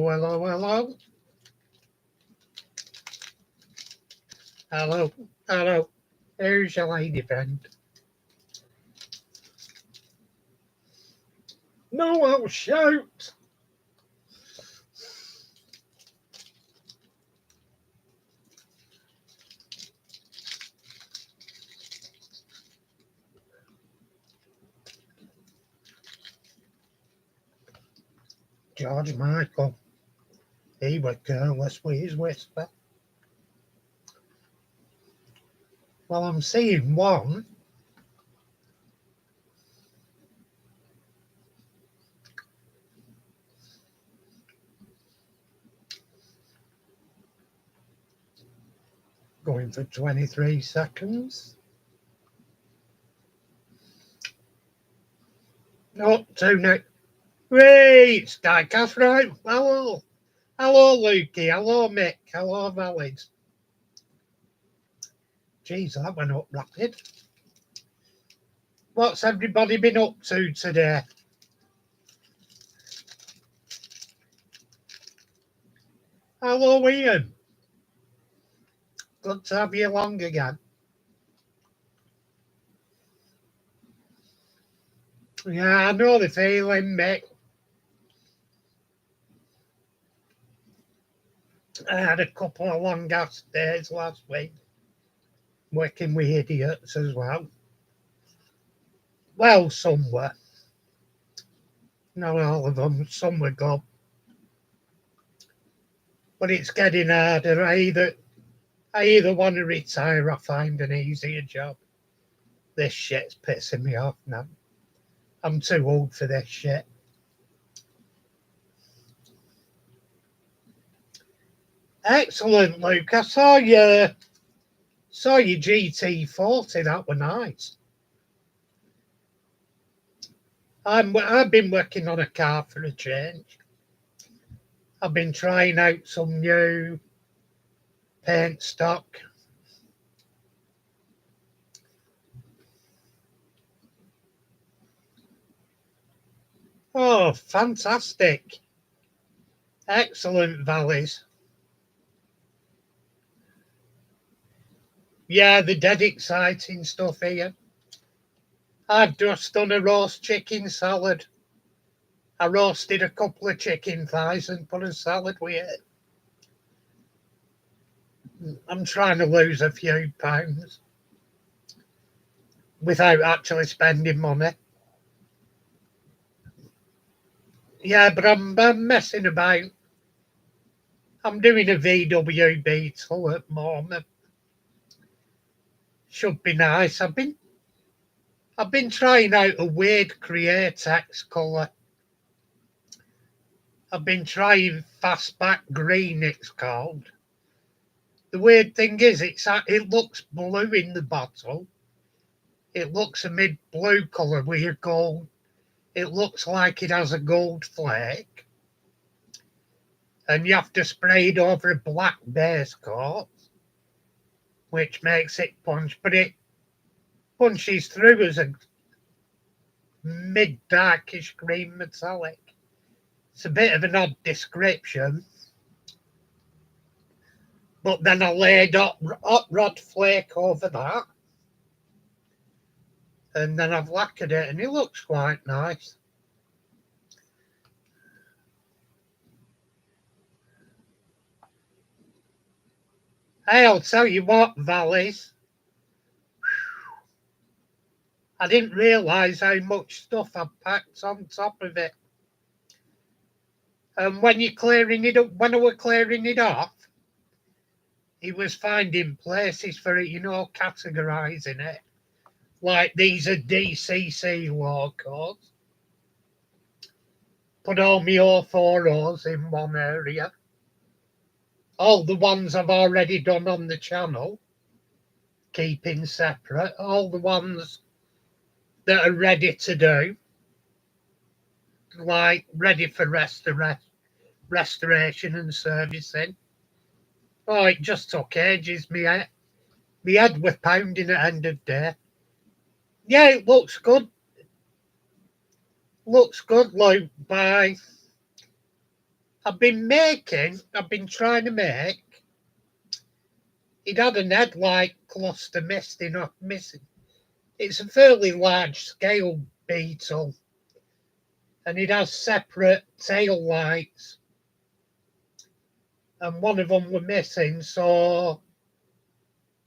hello, hello. Hello, hello. Here's your lady friend. No, I'll shout. George Michael, he was careless with his whisper. Well, I'm seeing one. Going for 23 seconds. Oh, 2 Wait, it's diecast, right? Hello. Hello, Lukey. Hello, Mick. Hello, Valid. Jeez, that went up rapid. What's everybody been up to today? Hello, Ian. Good to have you along again. Yeah, I know the feeling, Mick. I had a couple of long ass days last week, working with idiots as well. Well, some were. Not all of them. Some were good. But it's getting harder. I either want to retire or find an easier job. This shit's pissing me off now. I'm too old for this shit. Excellent, Luke. I saw your GT40. That was nice. I've been working on a car for a change. I've been trying out some new paint stock. Oh, fantastic. Excellent, Valleys. Yeah, the dead exciting stuff here. I've just done a roast chicken salad. I roasted a couple of chicken thighs and put a salad with it. I'm trying to lose a few pounds without actually spending money. Yeah, but I'm messing about. I'm doing a VW Beetle at the moment. Should be nice. I've been trying out a weird Createx colour. I've been trying Fastback Green, it's called. The weird thing is, it looks blue in the bottle. It looks a mid-blue colour with a gold. It looks like it has a gold flake. And you have to spray it over a black base coat, which makes it punch. But it punches through as a mid-darkish green metallic. It's a bit of an odd description. But then I laid hot rod flake over that. And then I've lacquered it, and it looks quite nice. Hey, I'll tell you what, Valleys. I didn't realise how much stuff I packed on top of it. And when you're clearing it up, when I was clearing it off, he was finding places for it, categorising it. Like these are DCC law codes. Put all my 040s in one area. All the ones I've already done on the channel, keeping separate. All the ones that are ready to do, like ready for restoration and servicing. Oh, it just took ages. My head was pounding at end of day. Yeah, it looks good. Looks good, Luke. I've I've been trying to make, it had an headlight cluster missing. It's a fairly large scale beetle, and it has separate tail lights, and one of them were missing, so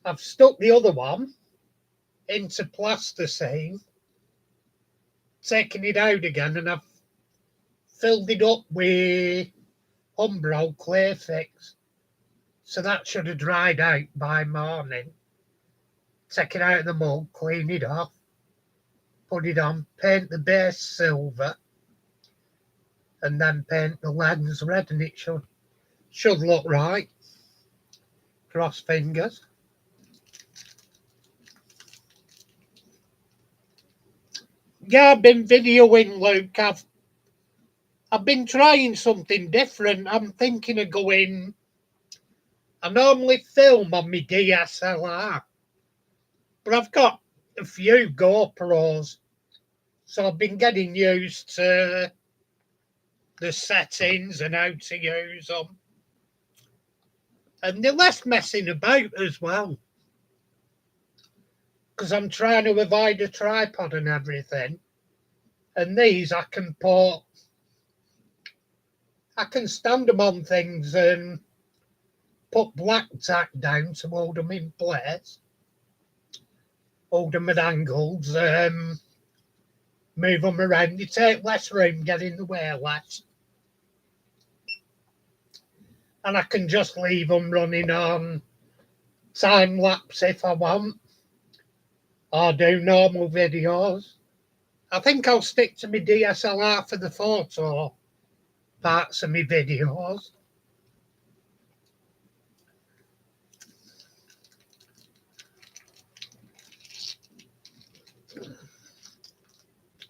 I've stuck the other one into plasticine, taken it out again, and I've filled it up with Umbro Clear Fix. So that should have dried out by morning. Take it out of the mug, clean it off, put it on, paint the base silver, and then paint the lens red, and it should look right. Cross fingers. Yeah, I've been videoing, Luke. I've been trying something different. I'm thinking of going. I normally film on my DSLR, but I've got a few GoPros, so I've been getting used to the settings and how to use them. And they're less messing about as well, because I'm trying to avoid a tripod and everything. And these I can stand them on things and put black tack down to hold them in place, hold them at angles, move them around. You take less room, get in the way less. And I can just leave them running on time lapse if I want, or do normal videos. I think I'll stick to my DSLR for the photo parts of my videos.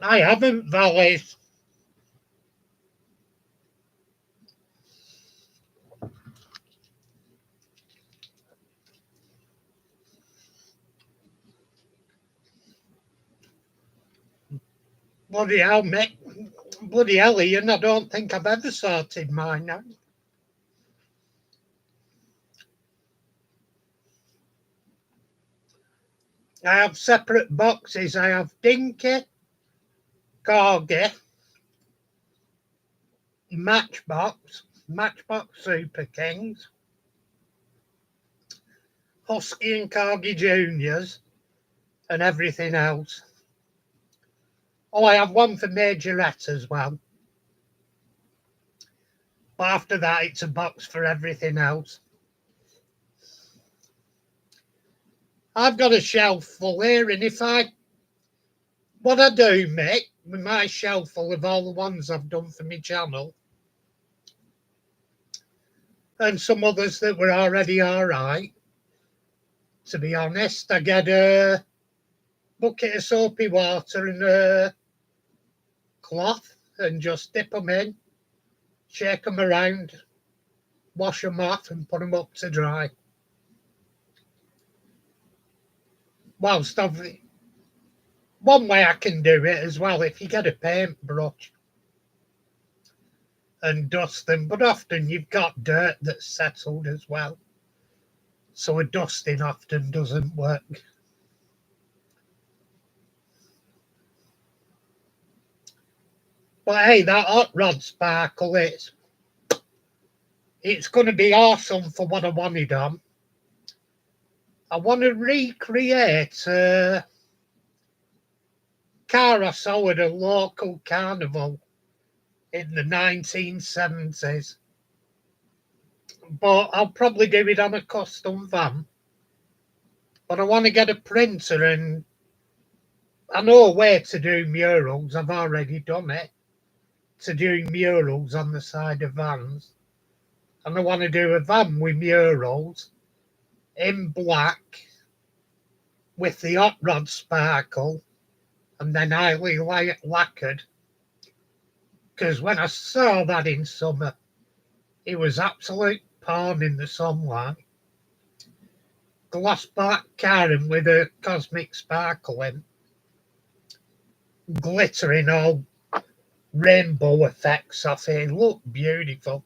I haven't, Valley. Bloody hell, Mick. Bloody hell, Ian, I don't think I've ever sorted mine out. I have separate boxes. I have Dinky, Corgi, Matchbox Super Kings, Husky and Corgi Juniors, and everything else. Oh, I have one for Majorette as well. But after that, it's a box for everything else. I've got a shelf full here, and what I do, Mick, with my shelf full of all the ones I've done for my channel, and some others that were already all right, to be honest, I get a bucket of soapy water and a cloth and just dip them in, shake them around, wash them off and put them up to dry. Whilst one way I can do it as well, if you get a paintbrush and dust them, but often you've got dirt that's settled as well, so a dusting often doesn't work. But hey, that hot rod sparkle, it's going to be awesome for what I wanted on. I want to recreate a car I saw at a local carnival in the 1970s. But I'll probably do it on a custom van. But I want to get a printer, and I know where to do murals. I've already done it. To do murals on the side of vans. And I want to do a van with murals in black with the hot rod sparkle and then highly lacquered. Because when I saw that in summer, it was absolute porn in the sunlight. Gloss black car and with a cosmic sparkle in, glittering all rainbow effects off it. It looked beautiful.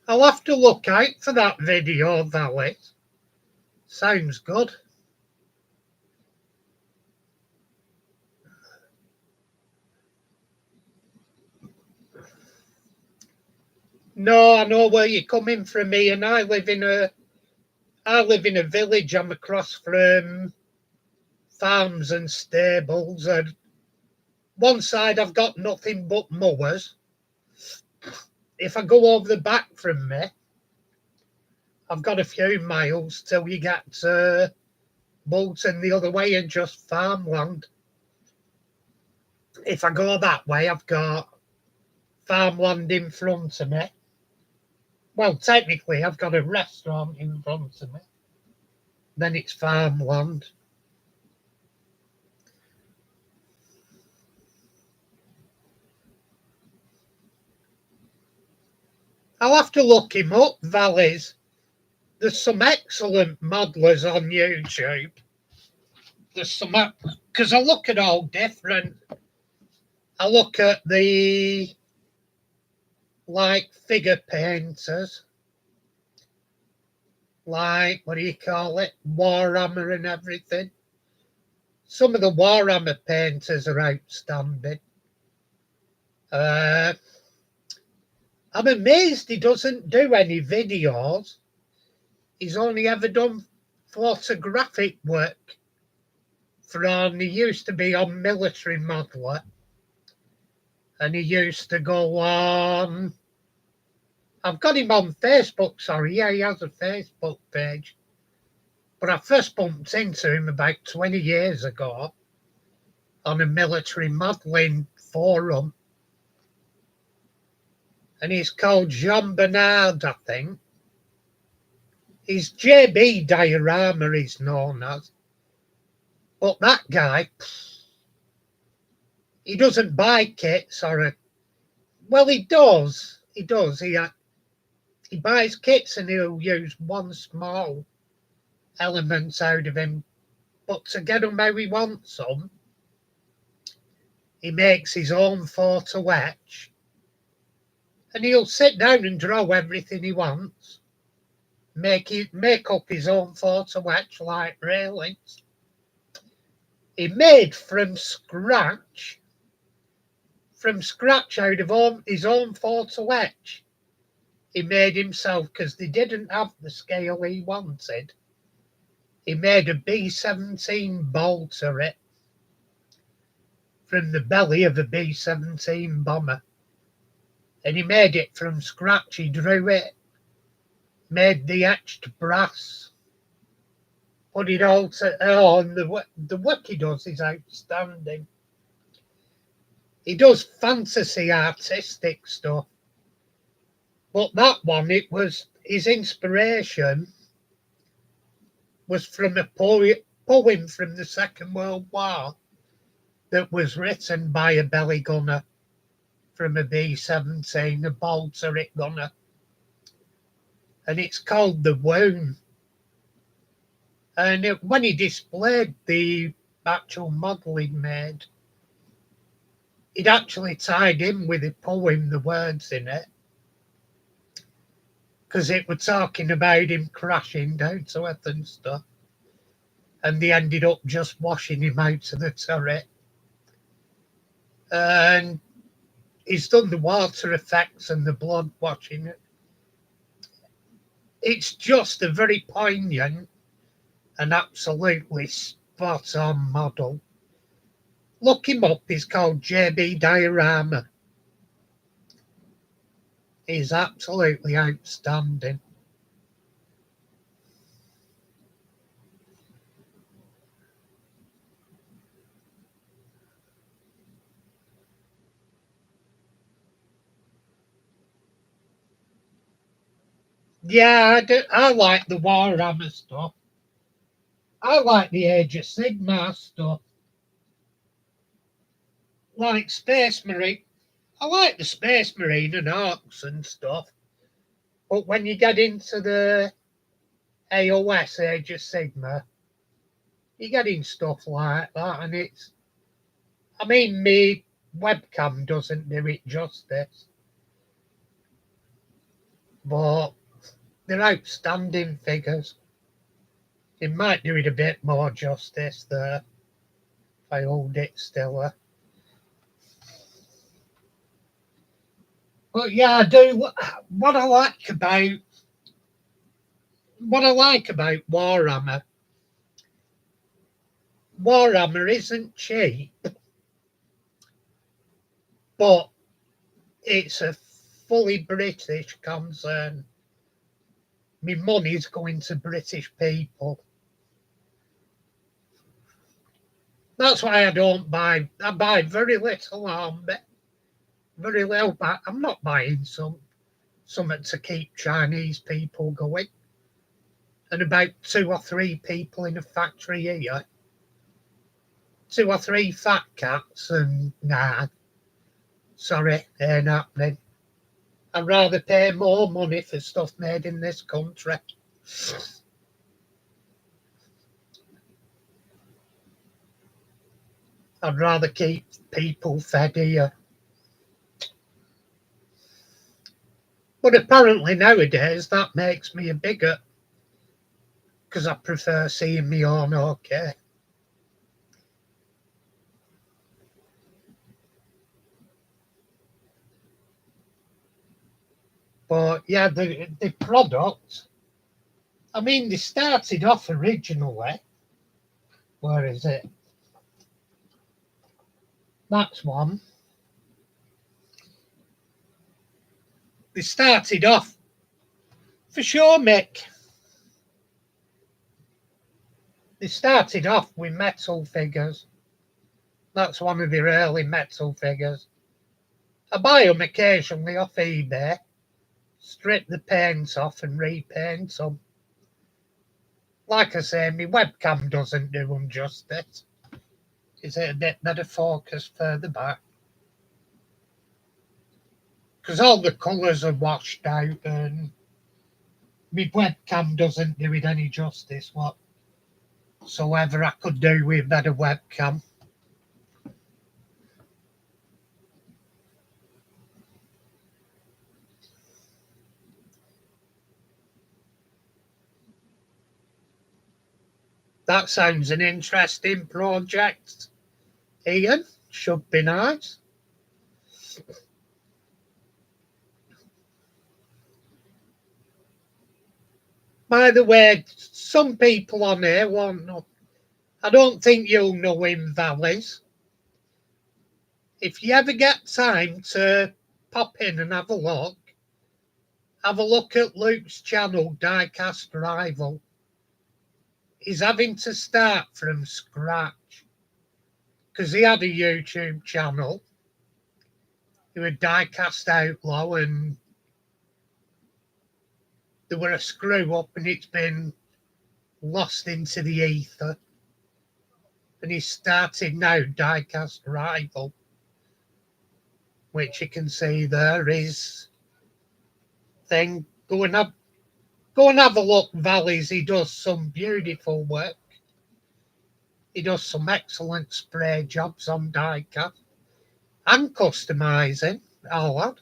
I'll have to look out for that video, Valley. Sounds good. No, I know where you're coming from, me, and I live in a village. I'm across from farms and stables, and one side I've got nothing but mowers. If I go over the back from me, I've got a few miles till you get to Bolton the other way and just farmland. If I go that way, I've got farmland in front of me. Well, technically, I've got a restaurant in front of me. Then it's farmland. I'll have to look him up, Valleys. There's some excellent modelers on YouTube. There's some, because I look at all different. I look at the, like, figure painters, like, what do you call it, Warhammer and everything. Some of the Warhammer painters are outstanding. I'm amazed he doesn't do any videos. He's only ever done photographic work. He used to be on Military Modeler, and he used to go on. I've got him on Facebook, sorry. Yeah, he has a Facebook page. But I first bumped into him about 20 years ago on a military modelling forum. And he's called Jean Bernard, I think. He's JB Diorama, he's known as. But that guy, he doesn't buy kits well, he does. He does. He buys kits and he'll use one small element out of him. But to get them how he wants them, he makes his own photo etch. And he'll sit down and draw everything he wants. Make up his own photo etch like railings. He made from scratch out of his own photo etch. He made himself, because they didn't have the scale he wanted. He made a B-17 ball turret from the belly of a B-17 bomber. And he made it from scratch. He drew it, made the etched brass, put it all and the work he does is outstanding. He does fantasy artistic stuff. But that one, it was his inspiration was from a poem from the Second World War that was written by a belly gunner from a B-17, a ball turret gunner. And it's called The Wound. And when he displayed the actual model he made, he'd actually tied in with a poem the words in it, because it was talking about him crashing down to earth and stuff. And they ended up just washing him out of the turret. And he's done the water effects and the blood washing it. It's just a very poignant and absolutely spot on model. Look him up, he's called JB Diorama. He's absolutely outstanding. Yeah, I like the Warhammer stuff. I like the Age of Sigmar stuff. Like Space Marine. I like the Space Marine and Orcs and stuff. But when you get into the AOS, Age of Sigmar, You're getting stuff like that, and I mean, me webcam doesn't do it justice, but they're outstanding figures. It might do it a bit more justice there if I hold it stiller. But yeah, I do. What I like about Warhammer. Warhammer isn't cheap, but it's a fully British concern. My money's going to British people. That's why I don't buy. I buy very little army, very little. But I'm not buying something to keep Chinese people going, and about 2 or 3 people in a factory here. 2 or 3 fat cats, and nah, sorry, ain't happening. I'd rather pay more money for stuff made in this country. I'd rather keep people fed here. But apparently nowadays that makes me a bigot because I prefer seeing me own okay. But yeah, the product, I mean, they started off originally. Where is it? That's one. They started off, for sure, Mick. They started off with metal figures. That's one of their early metal figures. I buy them occasionally off eBay, strip the paint off and repaint them. Like I say, my webcam doesn't do them justice. Is it a bit better focus further back? Because all the colours are washed out and my webcam doesn't do it any justice whatsoever I could do with a better webcam. That sounds an interesting project, Ian. Should be nice. By the way, some people on here won't know. I don't think you'll know him, Valleys. If you ever get time to pop in and have a look at Luke's channel, Diecast Rival. He's having to start from scratch because he had a YouTube channel. He was Diecast Outlaw, and there were a screw up, and it's been lost into the ether. And he started now Diecast Rival, which you can see there is thing. Go and have a look, Valleys. He does some beautiful work. He does some excellent spray jobs on diecast and customising, I'll add.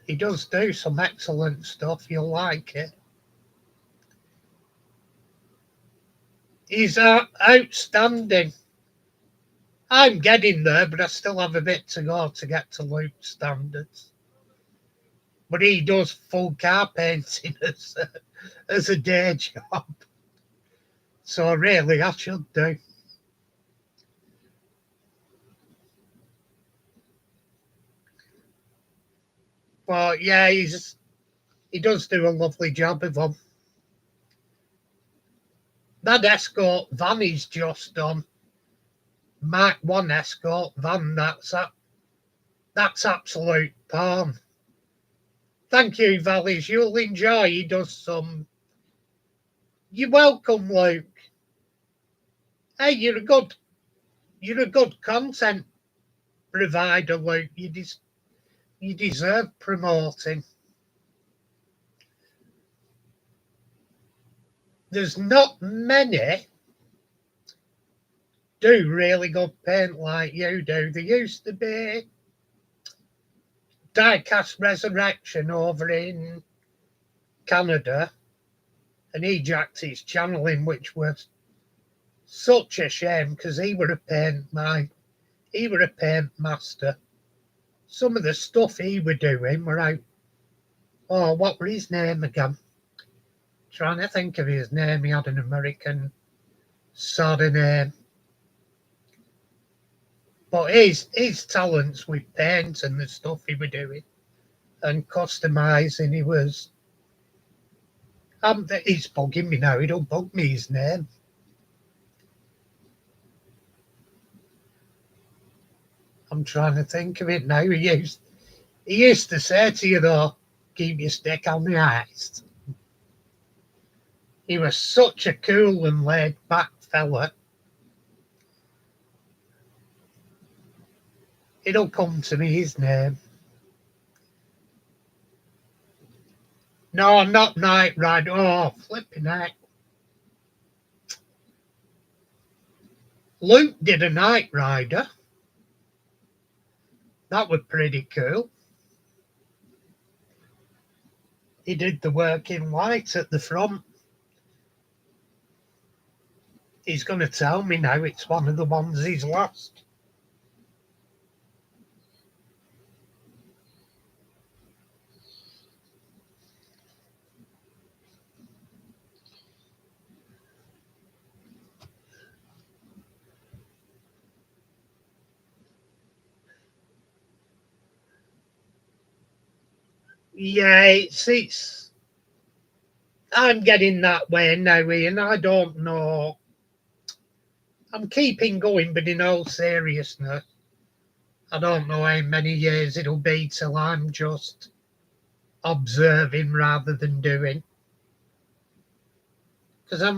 He does do some excellent stuff. You'll like it. He's outstanding. I'm getting there, but I still have a bit to go to get to Luke's standards. But he does full car painting as a day job. So really, I should do. But yeah, he does do a lovely job of them. That escort van he's just done, Mark 1 escort van, that's absolute palm. Thank you, Valleys. You'll enjoy. He does some. You're welcome, Luke. Hey, you're a good content provider, Luke. You deserve promoting. there's not many do really good paint like you do. There used to be Diecast Resurrection over in Canada, and he jacked his channel in, which was such a shame because he were a paint master. Some of the stuff he were doing were out. Oh, what were his name again? Trying to think of his name. He had an American sort of name. But his talents with paint and the stuff he were doing and customising, he was. He's bugging me now. He don't bug me his name. I'm trying to think of it now. He used to say to you though, keep your stick on the ice. He was such a cool and laid back fella. It'll come to me his name. No, not Knight Rider. Oh, flipping heck. Luke did a Knight Rider. That was pretty cool. He did the work in white at the front. He's going to tell me now it's one of the ones he's lost. Yeah, it's I'm getting that way now, Ian. I don't know. I'm keeping going, but in all seriousness, I don't know how many years it'll be till I'm just observing rather than doing. Because I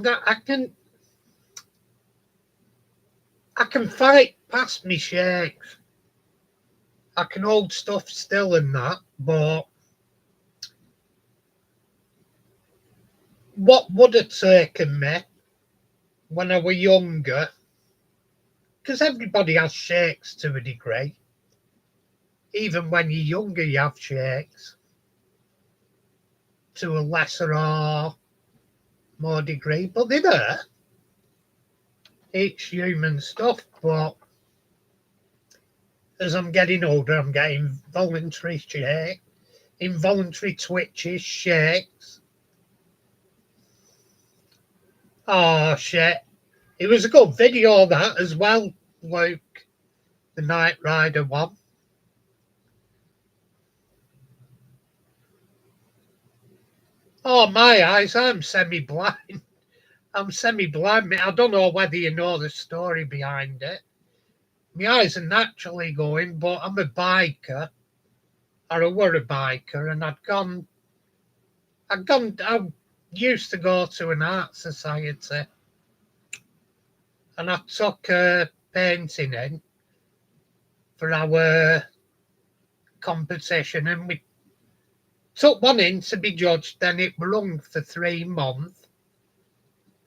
can fight past me shakes. I can hold stuff still and that, but what would have taken me when I were younger, because everybody has shakes to a degree. Even when you're younger, you have shakes to a lesser or more degree, but they're there. It's human stuff, but as I'm getting older, I'm getting involuntary twitches, shakes. Oh, shit. It was a good video, that, as well, Luke, the Knight Rider one. Oh, my eyes, I'm semi-blind. I'm semi-blind. I don't know whether you know the story behind it. My eyes are naturally going, but I'm a biker, or I were a biker, and I used to go to an art society, and I took a painting in for our competition, and we took one in to be judged, then it were hung for 3 months,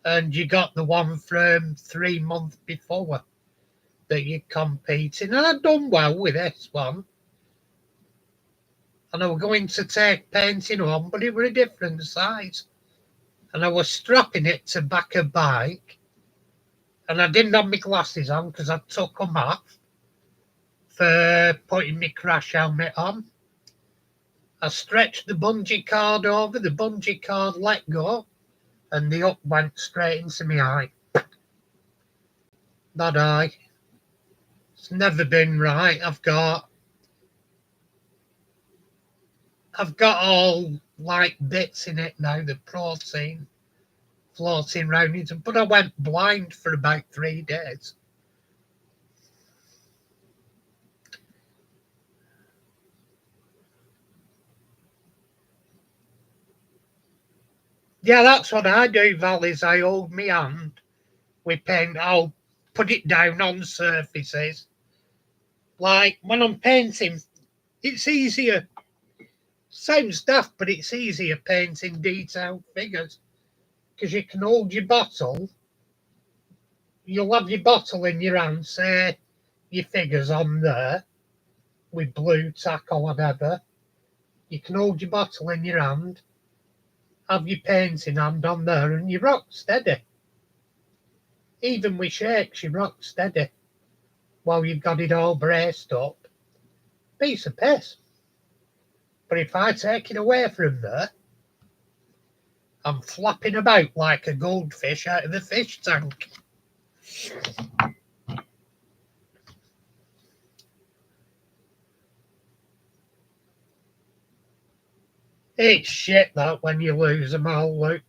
and you got the one from 3 months before that you competing. And I'd done well with this one. And I was going to take painting home, but it were a different size. And I was strapping it to back a bike, and I didn't have my glasses on because I took them off for putting my crash helmet on. I stretched the bungee cord over, the bungee cord let go, and the up went straight into my eye. That eye. It's never been right. I've got all like bits in it now, the protein floating around it, but I went blind for about 3 days. Yeah, that's what I do, Val, is I hold my hand with paint. I'll put it down on surfaces. Like when I'm painting, it's easier. Sounds daft, but it's easier painting detailed figures because you can hold your bottle. You'll have your bottle in your hand, say your figures on there with blue tack or whatever. You can hold your bottle in your hand, have your painting hand on there, and you rock steady. Even with shakes, you rock steady while you've got it all braced up. Piece of piss. But if I take it away from there, I'm flapping about like a goldfish out of the fish tank. It's shit that when you lose them all, Luke.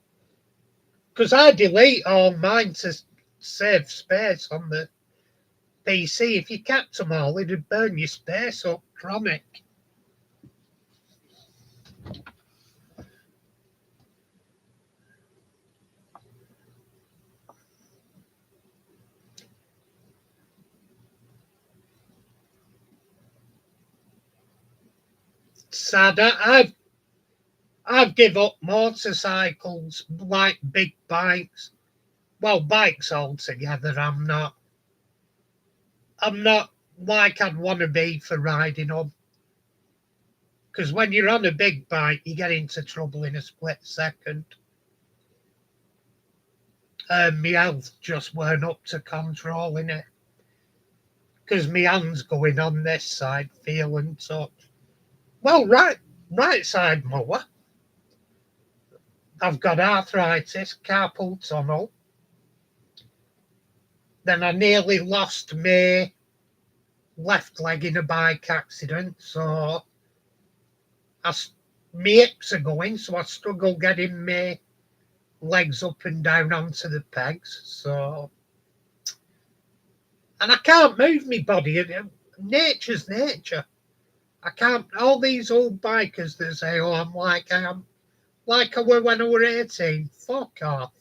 Because I delete all mine to save space on the PC. If you kept them all, it'd burn your space up chronic. Sad. I've give up motorcycles like big bikes. Well, bikes altogether. I'm not like I'd want to be for riding them. Because when you're on a big bike, you get into trouble in a split second. My health just weren't up to controlling it. Because my hand's going on this side, feel and touch. Well, right side mower. I've got arthritis, carpal tunnel. Then I nearly lost my left leg in a bike accident, so my hips are going, so I struggle getting my legs up and down onto the pegs. So, and I can't move my body. Nature's nature. I can't. All these old bikers that say, "Oh, I'm like I am," like I were when I were 18. Fuck off.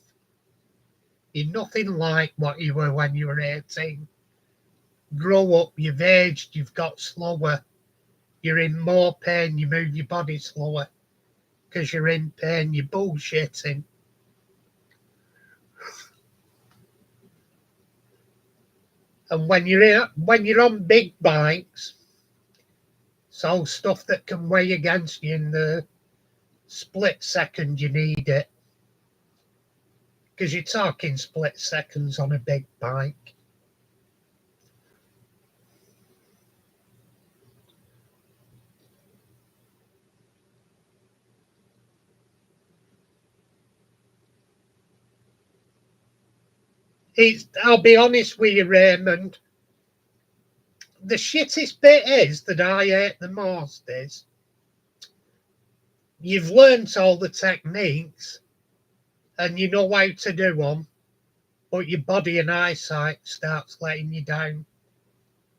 You're nothing like what you were when you were 18. Grow up. You've aged. You've got slower. You're in more pain. You move your body slower because you're in pain. You're bullshitting. And when you're on big bikes, it's all stuff that can weigh against you in the split second you need it. Because you're talking split seconds on a big bike. I'll be honest with you, Raymond. The shittest bit is that I hate the most is you've learnt all the techniques and you know how to do them, but your body and eyesight starts letting you down.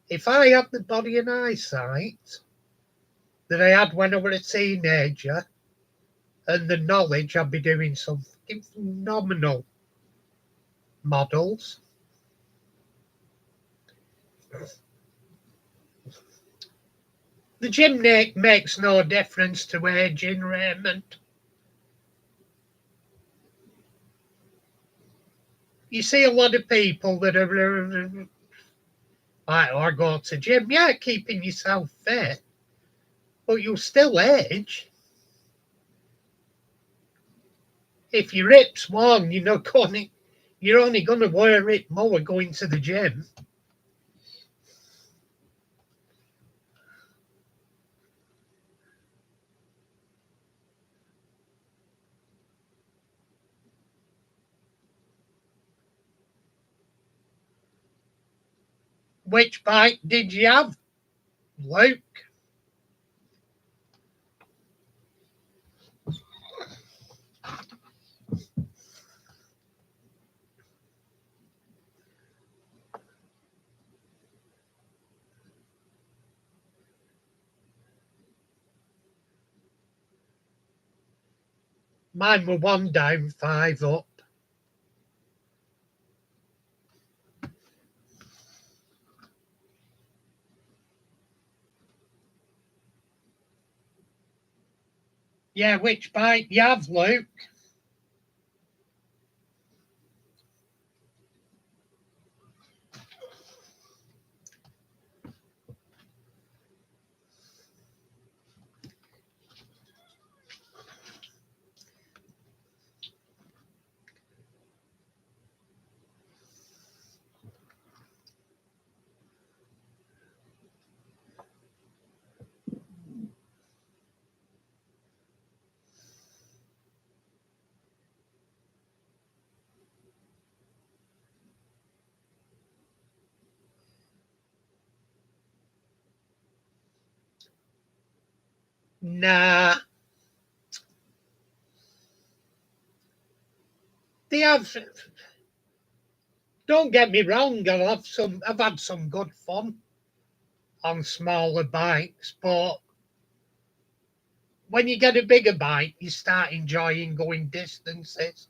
If I had the body and eyesight that I had when I was a teenager and the knowledge, I'd be doing some fucking phenomenal models. The gym makes no difference to aging, Raymond. You see a lot of people that are I go to gym, yeah, keeping yourself fit, but you'll still age. If your hip's long, you're only going to wear it more going to the gym. Which bike did you have, Luke? Mine were 1 down, 5 up. Yeah, which bike you have, Luke? Nah, they have. Don't get me wrong. I've had some good fun on smaller bikes, but when you get a bigger bike, you start enjoying going distances.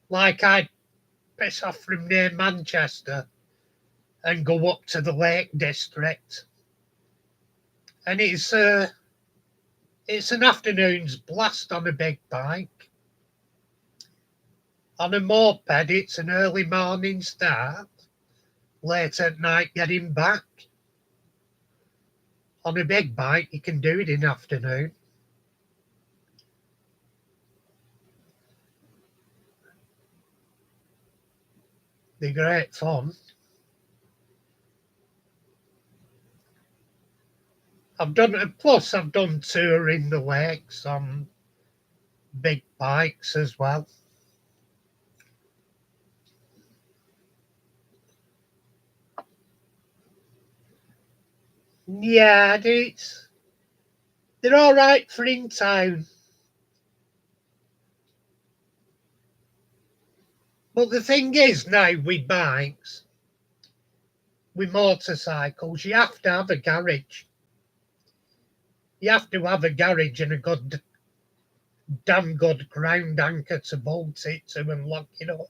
Like I'd piss off from near Manchester and go up to the Lake District, and it's an afternoon's blast on a big bike. On a moped, it's an early morning start, late at night getting back. On a big bike, you can do it in the afternoon. They're great fun. I've done touring the lakes on big bikes as well. Yeah, they're all right for in town. But the thing is now with bikes, with motorcycles, you have to have a garage. You have to have a garage and a good, damn good ground anchor to bolt it to and lock it up.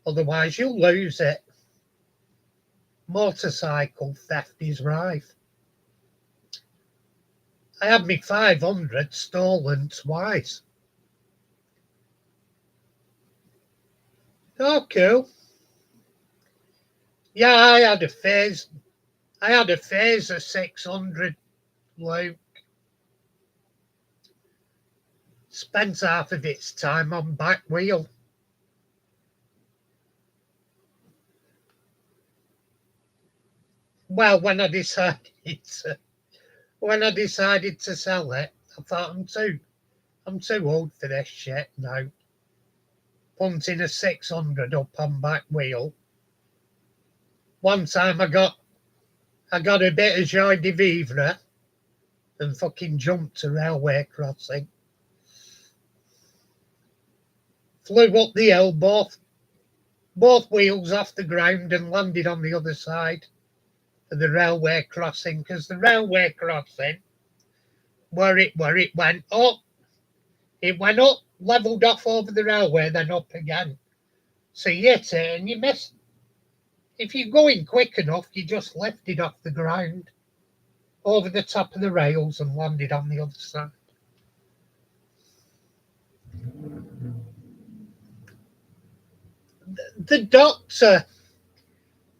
Otherwise, you'll lose it. Motorcycle theft is rife. I had me 500 stolen twice. Oh, cool. Yeah, I had a Phaser 600, Luke. Spent half of its time on back wheel. Well, when I decided to sell it, I thought I'm too old for this shit now. Punting a 600 up on back wheel. One time I got a bit of joie de vivre and fucking jumped a railway crossing. Flew up the hill, both wheels off the ground and landed on the other side of the railway crossing, because the railway crossing where it went up, levelled off over the railway, then up again. So you hit it and you miss. If you're going quick enough, you just lifted off the ground over the top of the rails and landed on the other side. The doctor,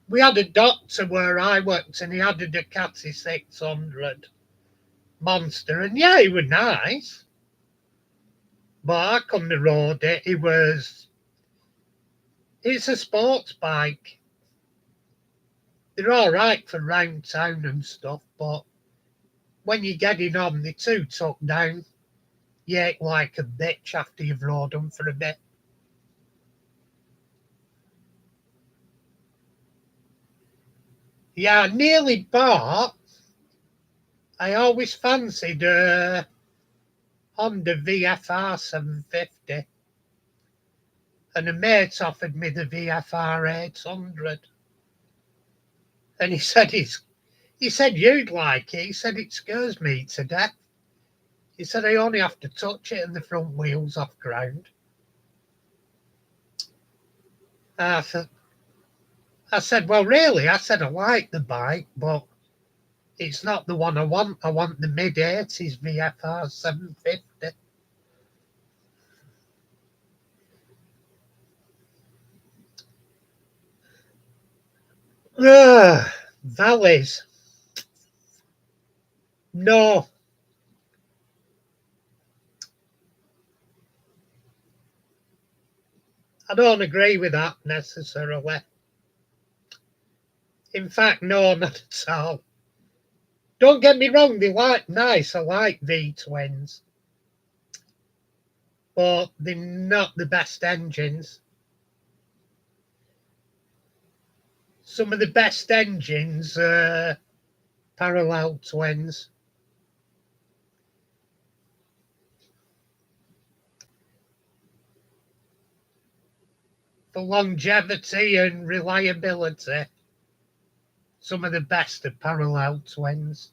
we had a doctor where I worked and he had a Ducati 600 monster, and yeah, he was nice, but I couldn't have rode it. It's a sports bike. They're all right for round town and stuff, but when you're getting on, they're too tucked down. You ache like a bitch after you've rode them for a bit. Yeah, I nearly bought. I always fancied a Honda VFR 750, and a mate offered me the VFR 800, and he said you'd like it. He said it scares me to death. He said I only have to touch it and the front wheels off ground. I said, I said, well, really? I said, I like the bike, but it's not the one I want. I want the mid-80s VFR 750. Valleys. No, I don't agree with that necessarily. In fact, no, not at all. Don't get me wrong, they like nice. I like V twins, but they're not the best engines. Some of the best engines are parallel twins. for longevity and reliability. Some of the best are parallel twins.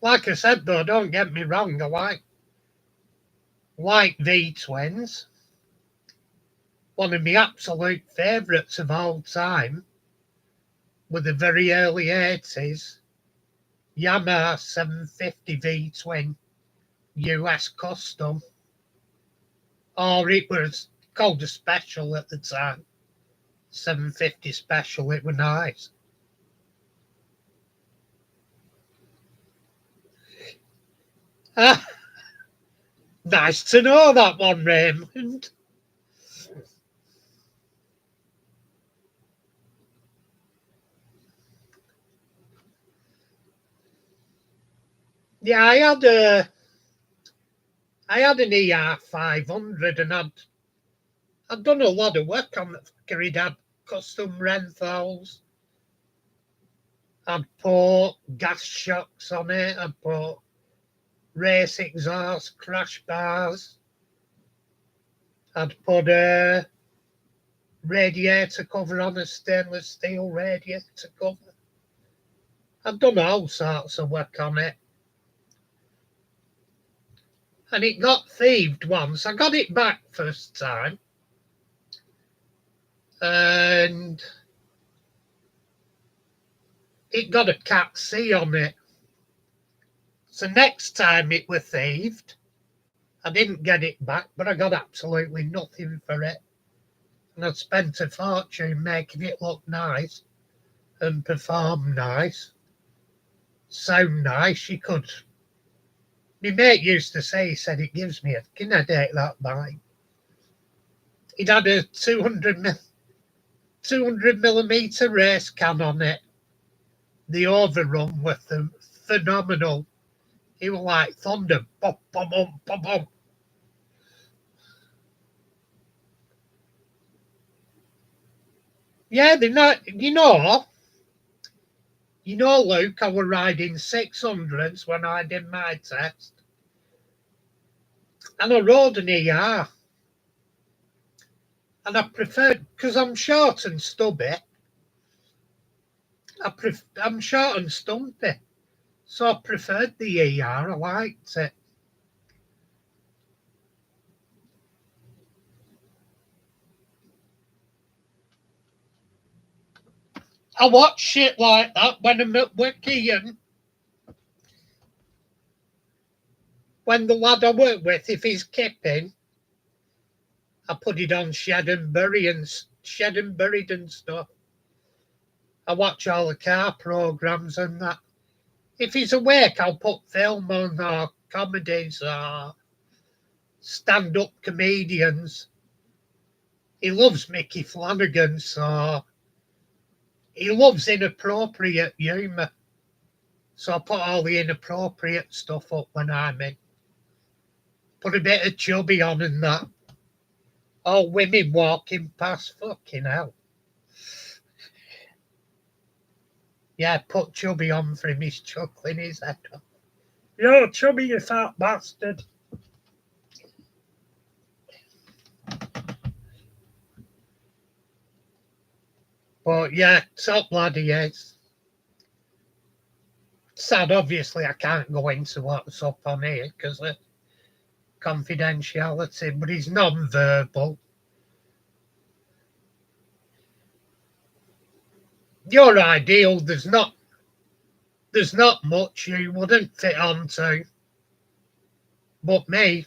Like I said though, don't get me wrong, I like V twins. One of my absolute favourites of all time were the very early 80s Yamaha 750 V twin US custom. Or it was called a special at the time. 750 special, it was nice. Ah, nice to know that one, Raymond. Yeah, I had an ER 500 and I'd done a lot of work on it. It had custom renthals. I'd put gas shocks on it. I'd put race exhaust, crash bars. I'd put a radiator cover on, a stainless steel radiator cover. I'd done all sorts of work on it. And it got thieved once. I got it back first time. And it got a Cat C on it. So next time it was thieved, I didn't get it back, but I got absolutely nothing for it. And I spent a fortune making it look nice and perform nice, sound nice. You could. My mate used to say, he said, it gives me a skin headache, that bike. It had a 200mm race can on it. The overrun was phenomenal. It was like thunder. Bum, bum, bum, bum, bum. Yeah, they're not, Luke, I were riding 600s when I did my test. And I rode an ER. And I preferred, because I'm short and stubby, I'm short and stumpy. So I preferred the ER. I liked it. I watch shit like that when I'm at Wiki, and when the lad I work with, if he's kipping, I put it on Shed and Buried and stuff. I watch all the car programs and that. If he's awake, I'll put film on or comedies or stand-up comedians. He loves Mickey Flanagan, so he loves inappropriate humour. So I put all the inappropriate stuff up when I'm in. Put a bit of Chubby on and that. All women walking past, fucking hell. Yeah, put Chubby on for him, he's chuckling his head off. Yo, Chubby, you fat bastard. But yeah, top lad he is. Sad, obviously, I can't go into what's up on here because of confidentiality, but he's non-verbal. You're ideal. There's not much you wouldn't fit onto. But me,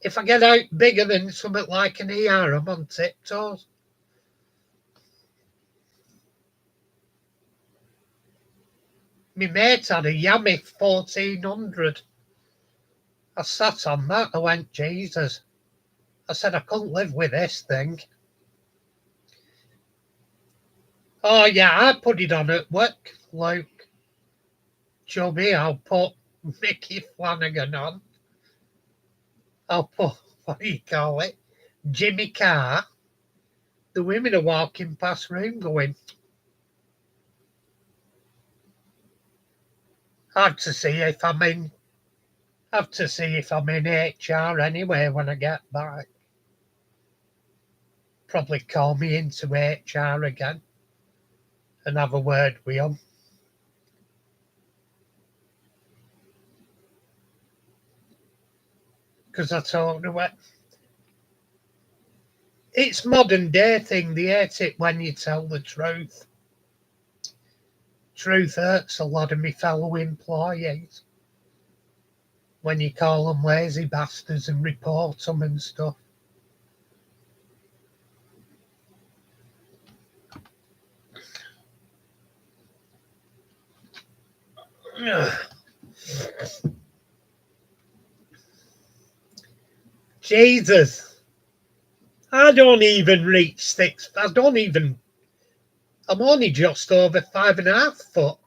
if I get out bigger than something like an ER, I'm on tiptoes. My mate had a Yami 1400. I sat on that. I went, Jesus. I said, I couldn't live with this thing. Oh, yeah, I put it on at work, Luke. Chubby, I'll put Mickey Flanagan on. I'll put, what do you call it? Jimmy Carr. The women are walking past room going, hard to see if I'm in Have to see if I'm in HR anyway when I get back. Probably call me into HR again and have a word with them. Because I told her what. It's modern day thing. They hate it when you tell the truth. Truth hurts a lot of my fellow employees when you call them lazy bastards and report them and stuff. Jesus, I don't even reach 6. I don't even. I'm only just over 5.5 foot.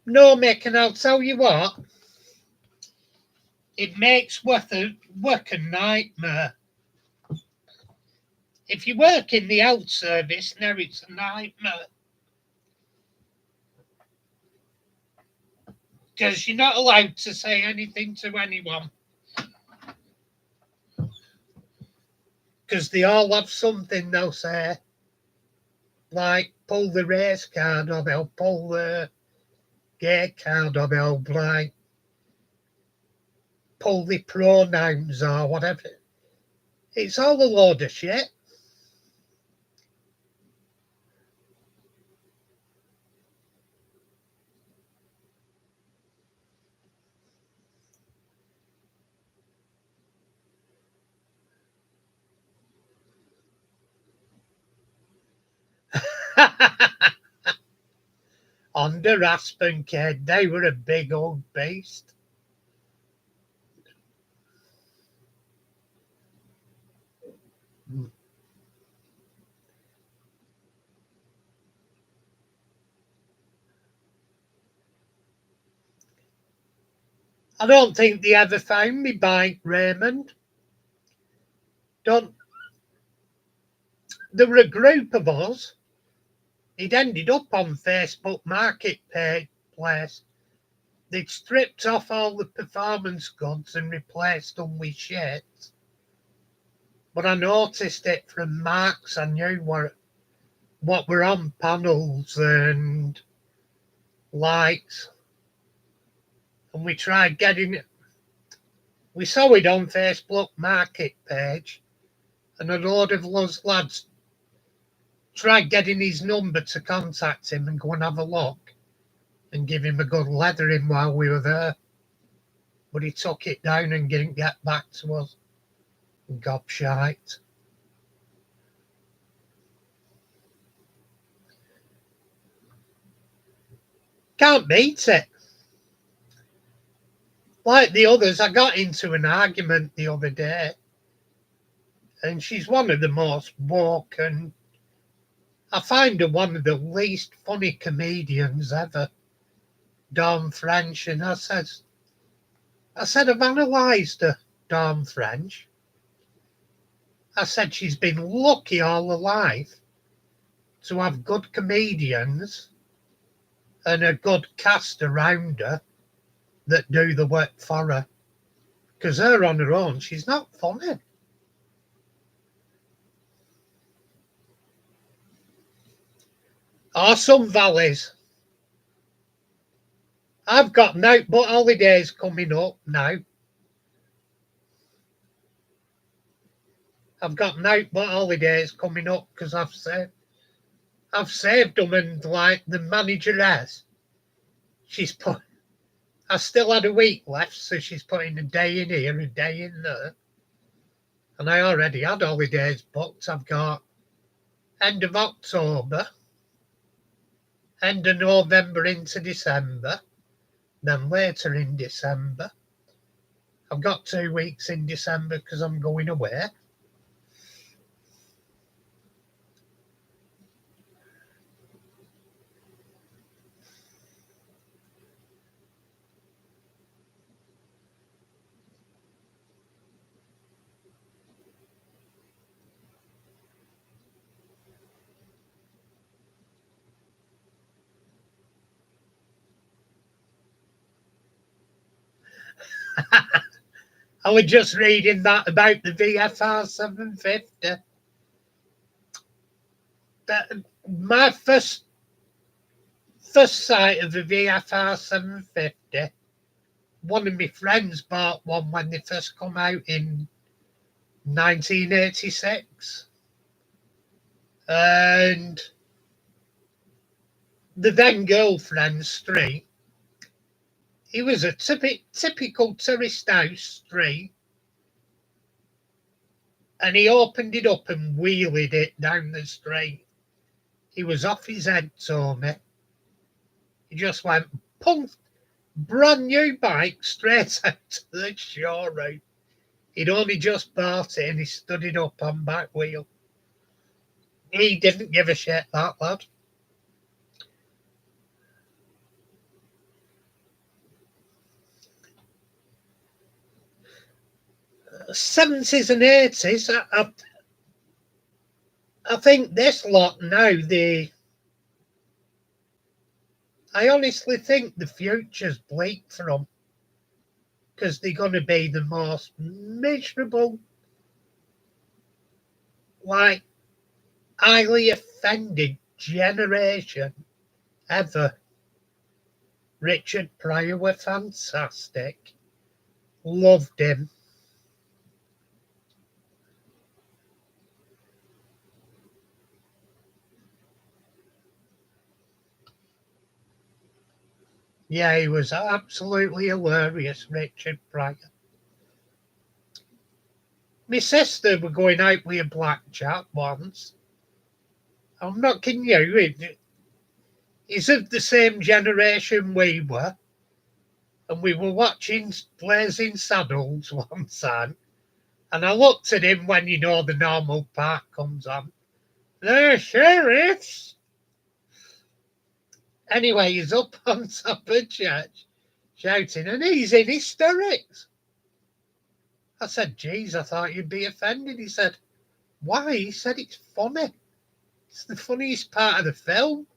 No, Mick, and I'll tell you what, it makes work a nightmare. If you work in the health service, now it's a nightmare. Because you're not allowed to say anything to anyone. Because they all have something they'll say. Like, pull the race card, or they'll pull the gay card, or they'll, like, pull the pronouns, or whatever. It's all a load of shit. Under Aspen Kid, they were a big old beast. I don't think they ever found me bike, Raymond. Don't. There were a group of us. It ended up on Facebook Marketplace. They'd stripped off all the performance goods and replaced them with shit. But I noticed it from marks. I knew what were on panels and lights. And we tried getting it. We saw it on Facebook Market page, and a load of us lads tried getting his number to contact him and go and have a look and give him a good leathering while we were there. But he took it down and didn't get back to us. Gobshite. Can't beat it. Like the others, I got into an argument the other day, and she's one of the most woke, and I find her one of the least funny comedians ever, Dawn French. And I said, I've analysed her, Dawn French. I said she's been lucky all her life to have good comedians and a good cast around her that do the work for her. Because her on her own, she's not funny. Or some valleys. I've got no but holidays coming up now. I've got no but holidays coming up because I've saved them, and like the manageress, she's put. I still had a week left, so she's putting a day in here, a day in there, and I already had holidays booked. I've got end of October, end of November into December, then later in December. I've got 2 weeks in December because I'm going away. I was just reading that about the VFR 750. But my first sight of the VFR 750, one of my friends bought one when they first come out in 1986. And the then girlfriend street, it was a typical tourist house street, and he opened it up and wheeled it down the street. He was off his head, Tommy. He just went, pump, brand new bike straight out to the showroom. He'd only just bought it and he stood it up on back wheel. He didn't give a shit, that lad. '70s and '80s, I think this lot now, I honestly think the future's bleak for them, because they're going to be the most miserable, like, highly offended generation ever. Richard Pryor were fantastic. Loved him. Yeah, he was absolutely hilarious, Richard Pryor. My sister were going out with a black chap once. I'm not kidding you. He's of the same generation we were. And we were watching Blazing Saddles one time. And I looked at him when, the normal part comes on. The sheriffs! Anyway, he's up on top of church shouting, and he's in hysterics. I said, geez, I thought you'd be offended. He said, why? He said, it's funny. It's the funniest part of the film.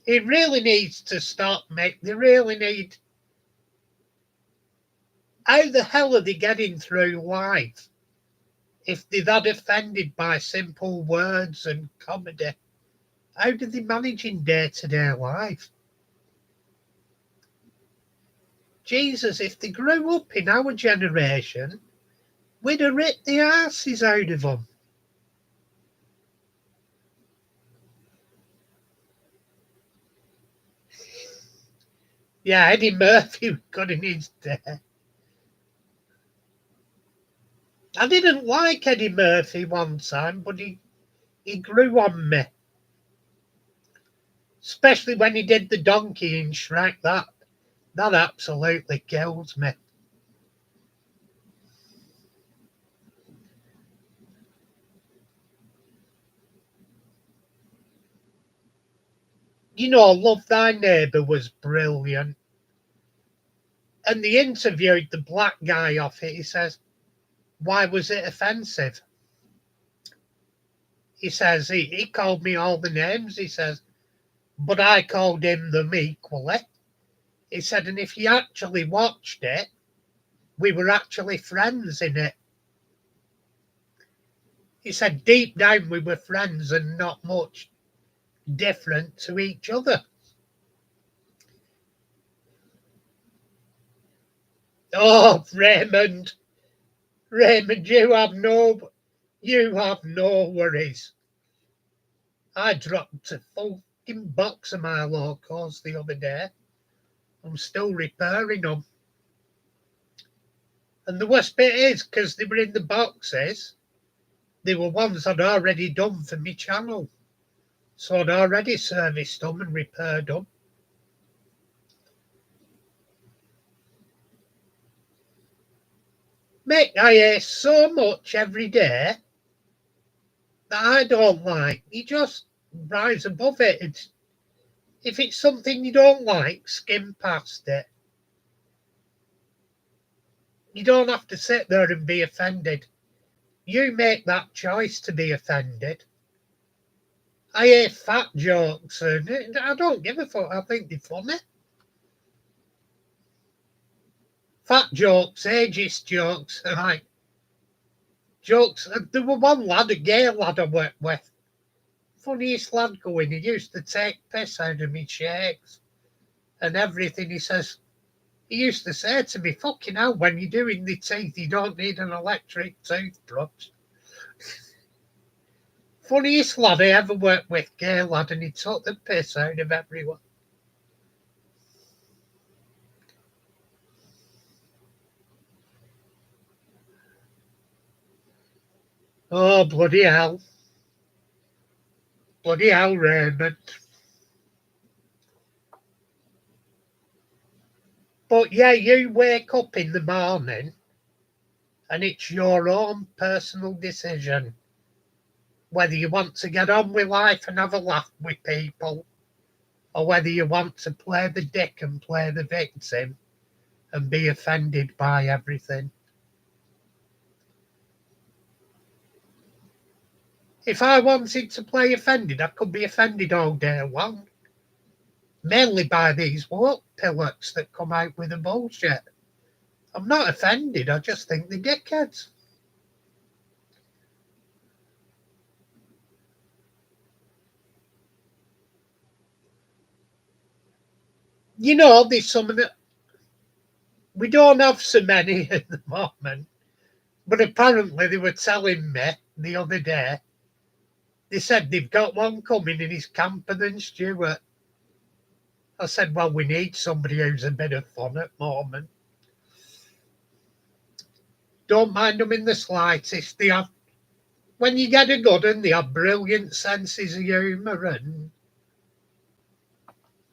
It really needs to stop, mate. They really need. How the hell are they getting through life if they're that offended by simple words and comedy? How do they manage in day-to-day life? Jesus, if they grew up in our generation, we'd have ripped the arses out of them. Yeah, Eddie Murphy was good in his day. I didn't like Eddie Murphy one time, but he grew on me. Especially when he did the donkey in Shrek. That absolutely kills me. Love Thy Neighbour was brilliant. And they interviewed the black guy off it. He says, why was it offensive? He says, he called me all the names. He says, but I called him them equally. He said, and if you actually watched it, we were actually friends in it. He said, deep down, we were friends and not much different to each other. Oh, Raymond, you have no worries. I dropped a fucking box of my locals the other day. I'm still repairing them. And the worst bit is, because they were in the boxes, they were ones I'd already done for my channel. So I'd already serviced them and repaired them. Mate, I hear so much every day that I don't like. You just rise above it. If it's something you don't like, skim past it. You don't have to sit there and be offended. You make that choice to be offended. I hear fat jokes and I don't give a fuck. I think they're funny. Fat jokes, ageist jokes, like jokes. There was one lad, a gay lad I worked with. Funniest lad going. He used to take piss out of me shakes and everything. He used to say to me, fucking hell, when you're doing the teeth, you don't need an electric toothbrush. Funniest lad I ever worked with, gay lad, and he took the piss out of everyone. Oh, bloody hell. Bloody hell, Raymond. But yeah, you wake up in the morning and it's your own personal decision whether you want to get on with life and have a laugh with people or whether you want to play the dick and play the victim and be offended by everything. If I wanted to play offended, I could be offended all day long. Mainly by these woke pillocks that come out with the bullshit. I'm not offended, I just think they're dickheads. You know, there's some of the. We don't have so many at the moment, but apparently they were telling me the other day, they said they've got one coming and he's camper than Stuart. I said, well, we need somebody who's a bit of fun at the moment. Don't mind them in the slightest. They have, when you get a good one, they have brilliant senses of humour, and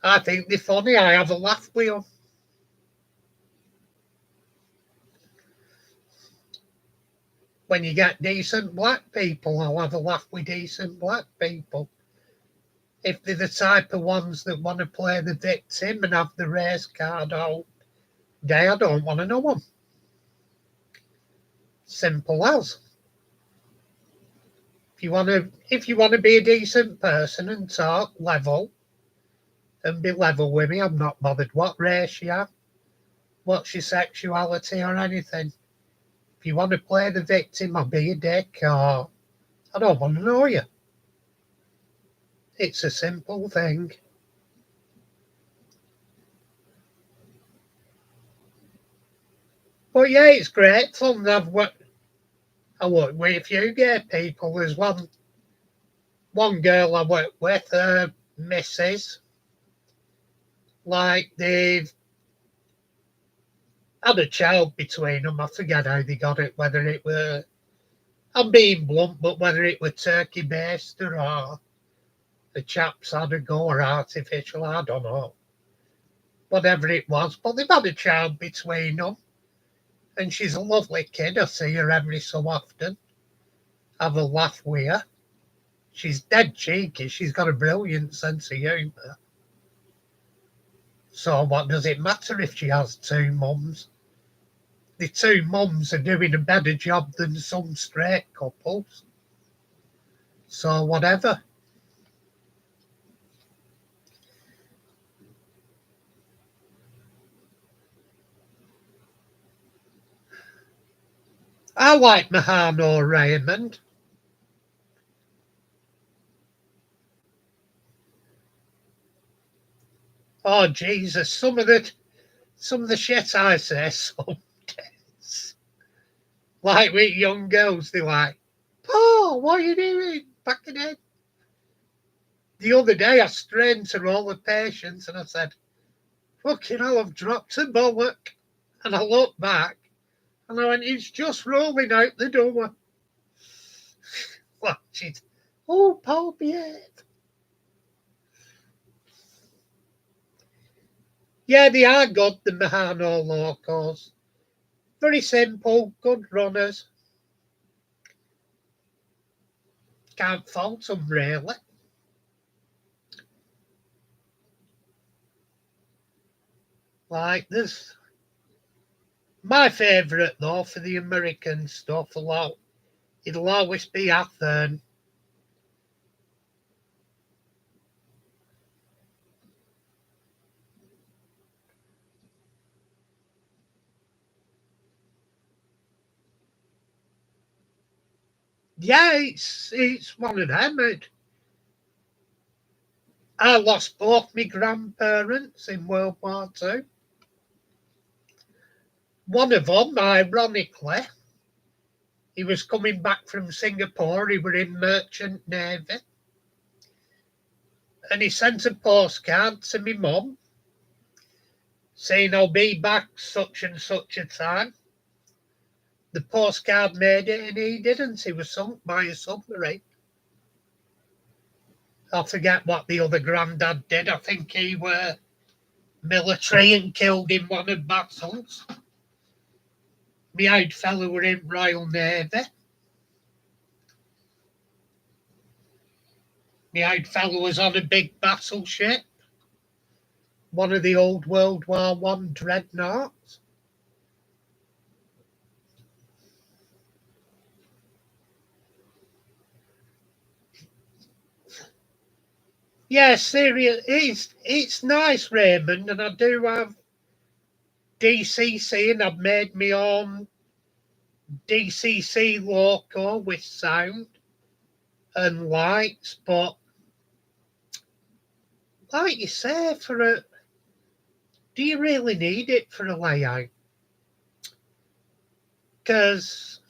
I think they're funny. I have a laugh with them. When you get decent black people, I'll have a laugh with decent black people. If they're the type of ones that want to play the victim and have the race card all day, I don't want to know them. Simple as. If you want to be a decent person and talk level and be level with me, I'm not bothered what race you have, what's your sexuality or anything. If you want to play the victim or be a dick, or I don't want to know you. It's a simple thing. But yeah, it's great fun. I work with a few gay people. There's one girl I work with, Mrs. Like they've had a child between them. I forget how they got it, whether it were, I'm being blunt, but whether it were turkey based or the chaps had a go or artificial, I don't know. Whatever it was, but they've had a child between them. And she's a lovely kid. I see her every so often. Have a laugh with her. She's dead cheeky. She's got a brilliant sense of humour. So what does it matter if she has two mums? The two mums are doing a better job than some straight couples. So whatever. I like Mahano Raymond. Oh Jesus, some of the shit I say sometimes. Like with young girls, they're like, Paul, what are you doing? Packing in. The other day I strained to all the patience and I said, fucking hell, I've dropped a bollock. And I looked back and I went, it's just rolling out the door. Watch it. Oh, Paul, behave. Yeah, they are good, the Mahano locals. Very simple, good runners. Can't fault them, really. Like this. My favourite, though, for the American stuff, it'll always be Athern. Yeah, it's one of them. I lost both my grandparents in World War Two. One of them, ironically, he was coming back from Singapore. He were in merchant navy, and he sent a postcard to my mum saying I'll be back such and such a time. The postcard made it, and he didn't. He was sunk by a submarine. I forget what the other granddad did. I think he were military and killed in one of battles. My old fellow were in Royal Navy. My old fellow was on a big battleship, one of the old World War One dreadnoughts. Yeah, serious. It's nice, Raymond, and I do have DCC, and I've made my own DCC logo with sound and lights. But like you say, do you really need it for a layout? Because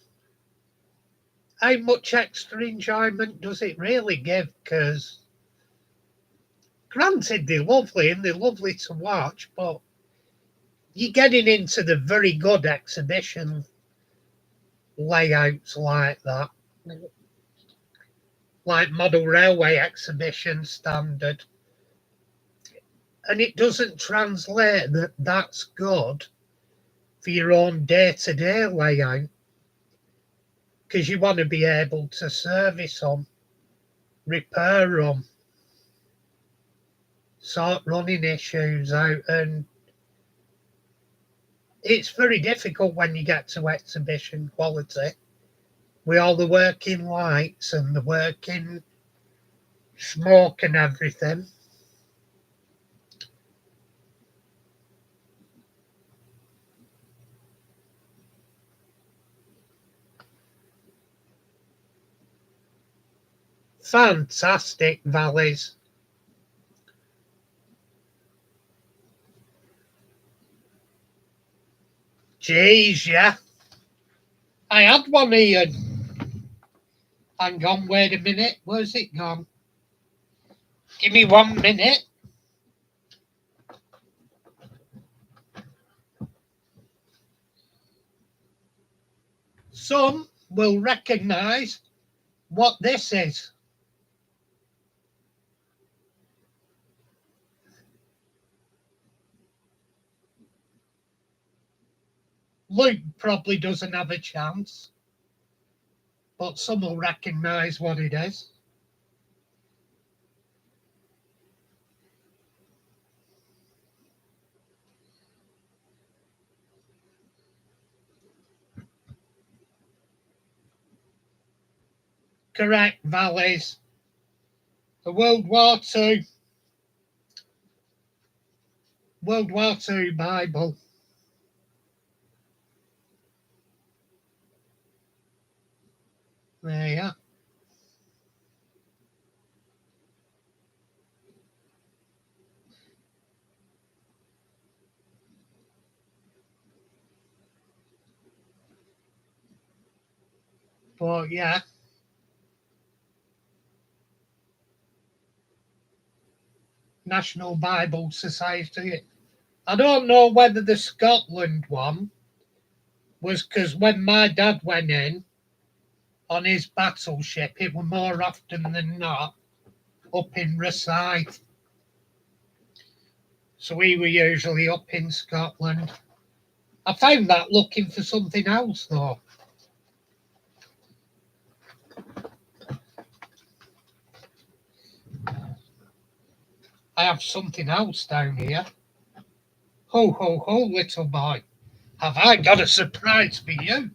how much extra enjoyment does it really give? Because granted, they're lovely and they're lovely to watch, but you're getting into the very good exhibition layouts like that, like model railway exhibition standard, and it doesn't translate that that's good for your own day-to-day layout, because you want to be able to service them, repair them, sort running issues out, and it's very difficult when you get to exhibition quality with all the working lights and the working smoke and everything. Fantastic valleys. Jeez, yeah. I had one here. Hang on, wait a minute. Where's it gone? Give me 1 minute. Some will recognise what this is. Luke probably doesn't have a chance, but some will recognise what it is. Correct, valleys. The World War Two Bible. There you are. But yeah, National Bible Society. I don't know whether the Scotland one was because when my dad went in on his battleship, it were more often than not up in Rosyth. So we were usually up in Scotland. I found that looking for something else though. I have something else down here. Ho, ho, ho, little boy. Have I got a surprise for you?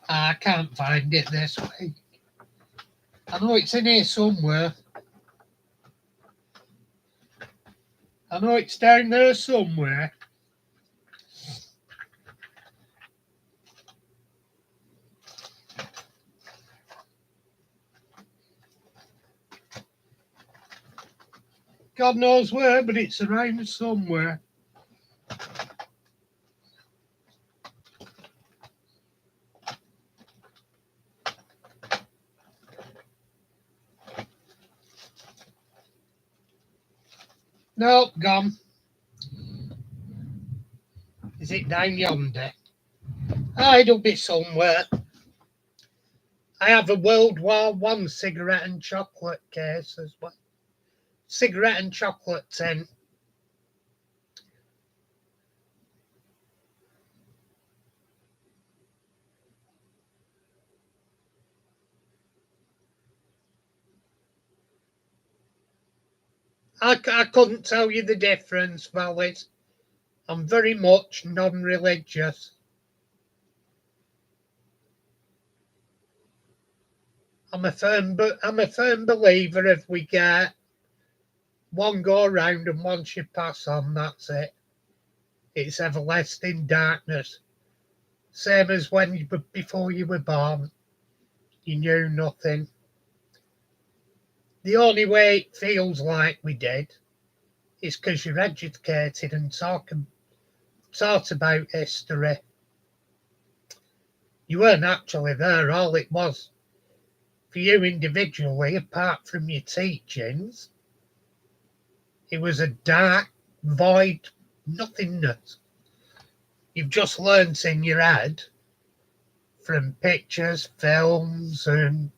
I can't find it this week. I know it's in here somewhere. I know it's down there somewhere. God knows where, but it's around somewhere. Nope, gone. Is it down yonder? Ah, it'll be somewhere. I have a World War One cigarette and chocolate case as well. Cigarette and chocolate tin. I couldn't tell you the difference, Valis. I'm very much non-religious. I'm a firm believer if we get one go round and once you pass on, that's it. It's everlasting darkness. Same as when before you were born, you knew nothing. The only way it feels like we did is because you're educated and taught about history. You weren't actually there. All it was for you individually, apart from your teachings, it was a dark void nothingness. You've just learnt in your head from pictures, films, and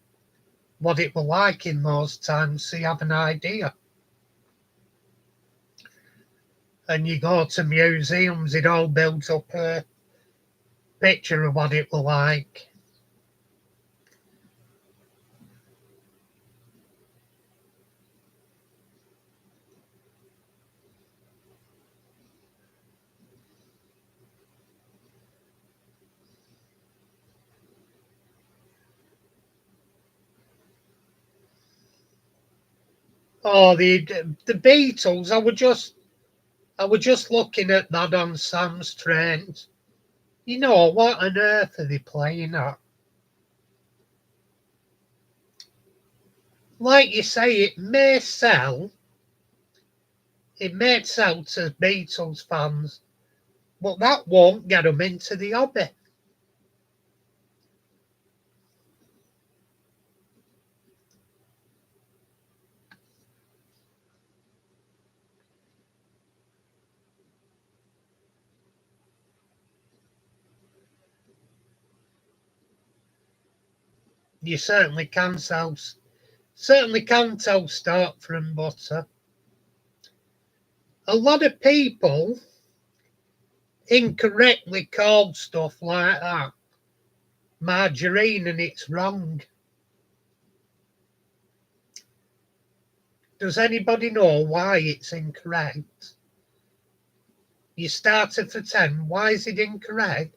what it were like in those times, so you have an idea. And you go to museums, it all builds up a picture of what it were like. Oh, the Beatles. I was just looking at that on Sam's Trains. You know, what on earth are they playing at? Like you say, it may sell to Beatles fans, but that won't get them into the hobby. You certainly can tell start from butter. A lot of people incorrectly call stuff like that margarine, and it's wrong. Does anybody know why it's incorrect? You started for 10. Why is it incorrect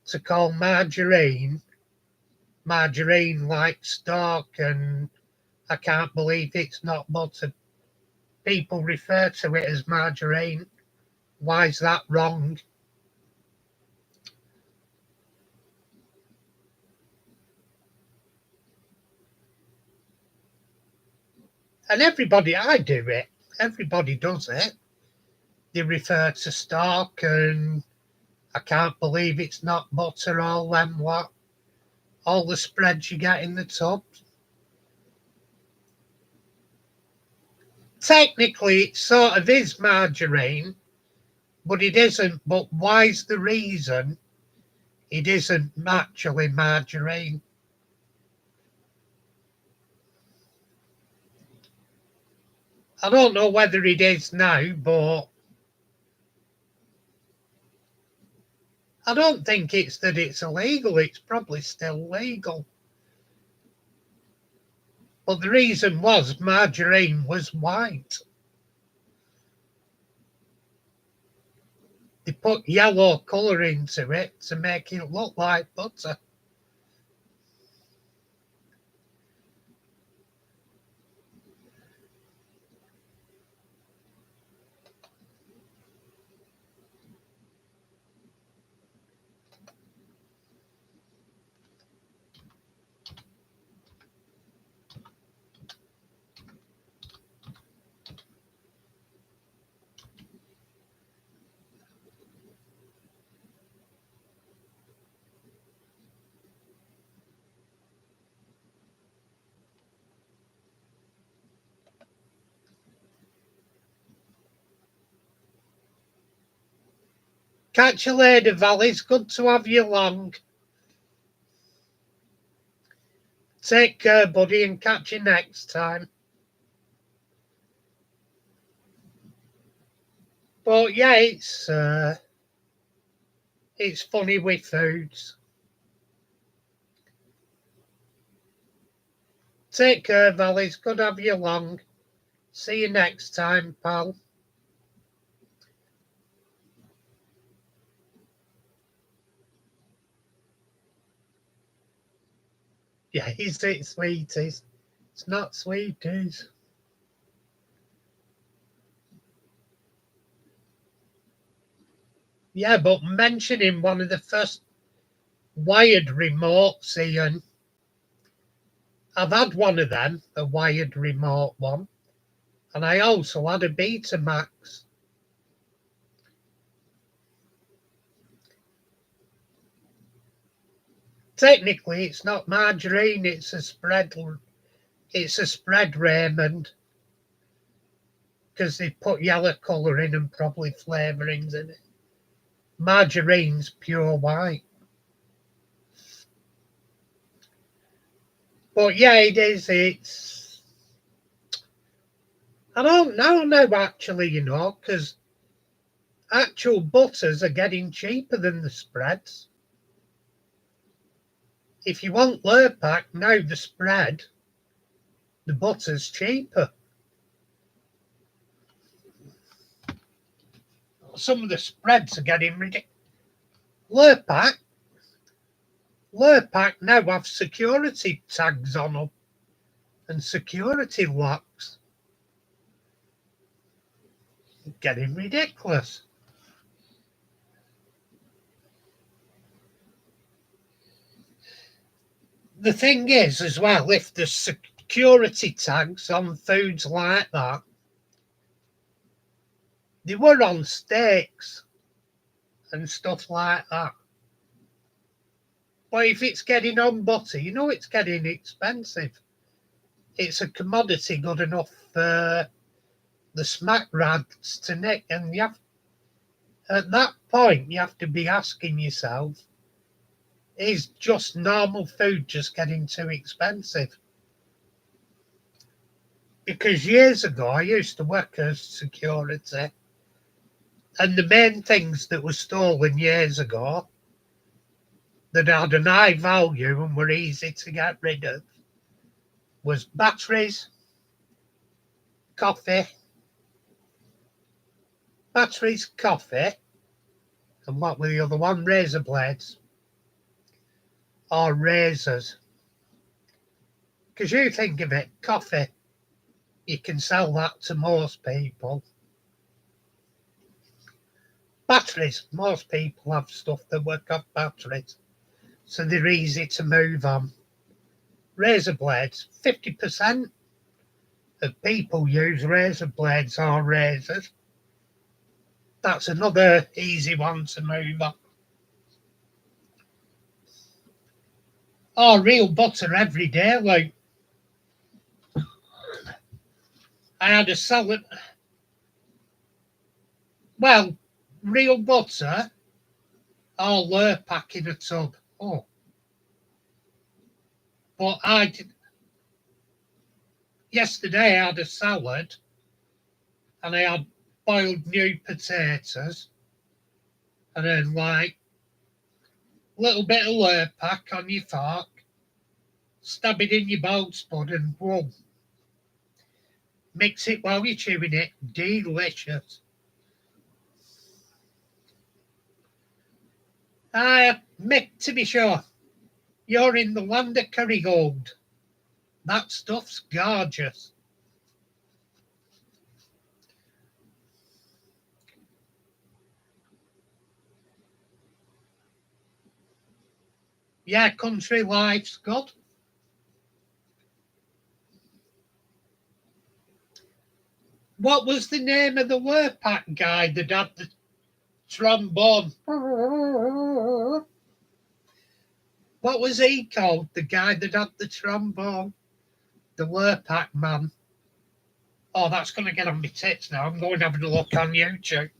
to call margarine like stock, and I can't believe it's not butter? People refer to it as margarine. Why is that wrong? And I do it. Everybody does it. They refer to stock, and I can't believe it's not butter, all the spreads you get in the tub. Technically, it sort of is margarine, but it isn't. But why's the reason it isn't actually margarine? I don't know whether it is now, but I don't think it's that it's illegal. It's probably still legal. But the reason was margarine was white. They put yellow colour into it to make it look like butter. Catch you later, Valleys. Good to have you along. Take care, buddy, and catch you next time. But yeah, it's funny with foods. Take care, Valleys. Good to have you along. See you next time, pal. Yeah, is it sweeties? It's not sweeties. Yeah, but mentioning one of the first wired remotes, Ian. I've had one of them, a wired remote one, and I also had a Betamax. Technically, it's not margarine; it's a spread. It's a spread, Raymond, because they put yellow colour in and probably flavourings in it. Margarine's pure white. But yeah, it is. I don't know now, actually, because actual butters are getting cheaper than the spreads. If you want Lurpak, now the spread, the butter's cheaper. Some of the spreads are getting ridiculous. Lurpak now have security tags on them and security locks. Getting ridiculous. The thing is, as well, if there's security tags on foods like that, they were on steaks and stuff like that. But if it's getting on butter, it's getting expensive. It's a commodity good enough for the smack rats to nick, and at that point you have to be asking yourself, is just normal food just getting too expensive? Because years ago I used to work as security, and the main things that were stolen years ago that had an high value and were easy to get rid of was batteries, coffee, and what were the other one? Razor blades or razors. Because you think of it, coffee, you can sell that to most people. Batteries, most people have stuff that work off batteries, so they're easy to move on. Razor blades, 50% of people use razor blades or razors. That's another easy one to move on. Oh, real butter every day, like. I had a salad. Well, real butter or Lurpak in a tub. Oh. But yesterday I had a salad and I had boiled new potatoes and then like a little bit of Lurpak on your fork, stab it in your bowl spud and whoa. Mix it while you're chewing it. Delicious. Mick, to be sure, you're in the land of Kerrygold. That stuff's gorgeous. Yeah, country life's good. What was the name of the Lurpak guy that had the trombone? What was he called? The guy that had the trombone? The Lurpak man. Oh, that's going to get on my tits now. I'm going having a look on YouTube.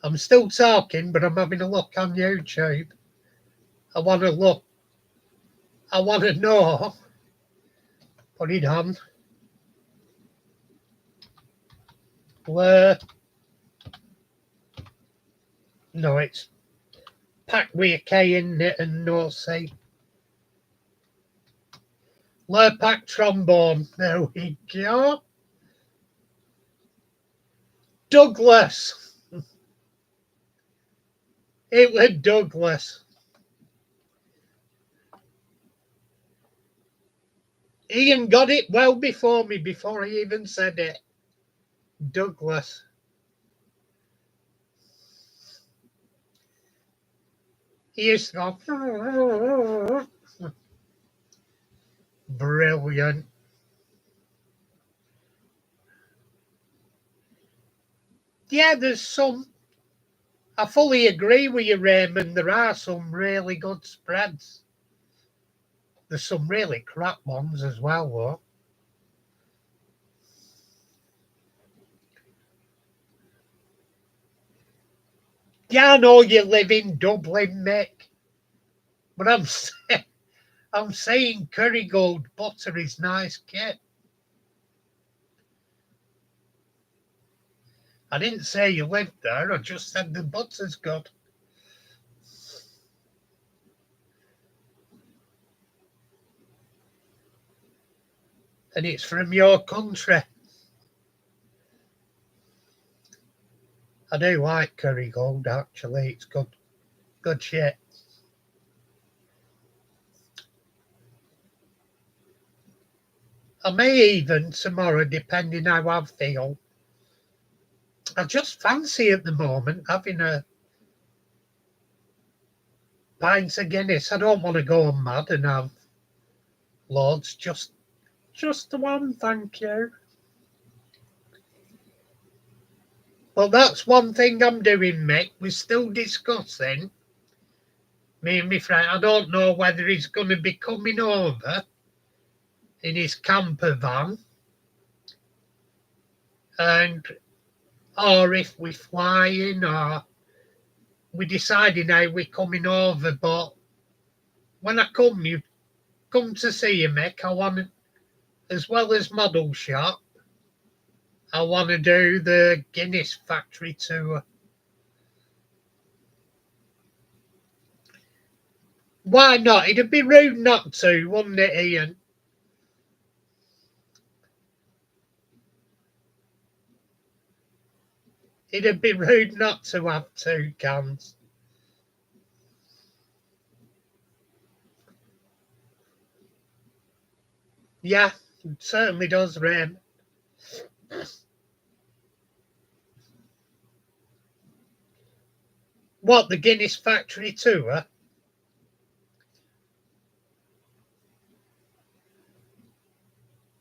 I'm still talking, but I'm having a look on YouTube. I want to look. I want to know. Put it on. Where? No, it's packed with a K in it and no C. Lurpak trombone. There we go. Douglas. It was Douglas. Ian got it well before me, before I even said it. Douglas. He used to go. Brilliant. Yeah, there's some. I fully agree with you, Raymond. There are some really good spreads. There's some really crap ones as well, though. Yeah, I know you live in Dublin, Mick, but I'm saying Kerrygold butter is nice kit. I didn't say you lived there. I just said the butter's good. And it's from your country. I do like Kerrygold, actually. It's good shit. I may even tomorrow, depending how I feel. I just fancy at the moment having a pint of Guinness. I don't want to go mad and have loads. Just the one, thank you. Well, that's one thing I'm doing, Mick. We're still discussing. Me and my friend, I don't know whether he's going to be coming over in his camper van and or if we're flying or we're deciding how we're coming over. But when I come, you come to see you, Mick. I want, as well as model shop, I want to do the Guinness factory tour. Why not? It'd be rude not to, wouldn't it, Ian? It'd be rude not to have two cans. Yeah, it certainly does rain. What, the Guinness factory tour?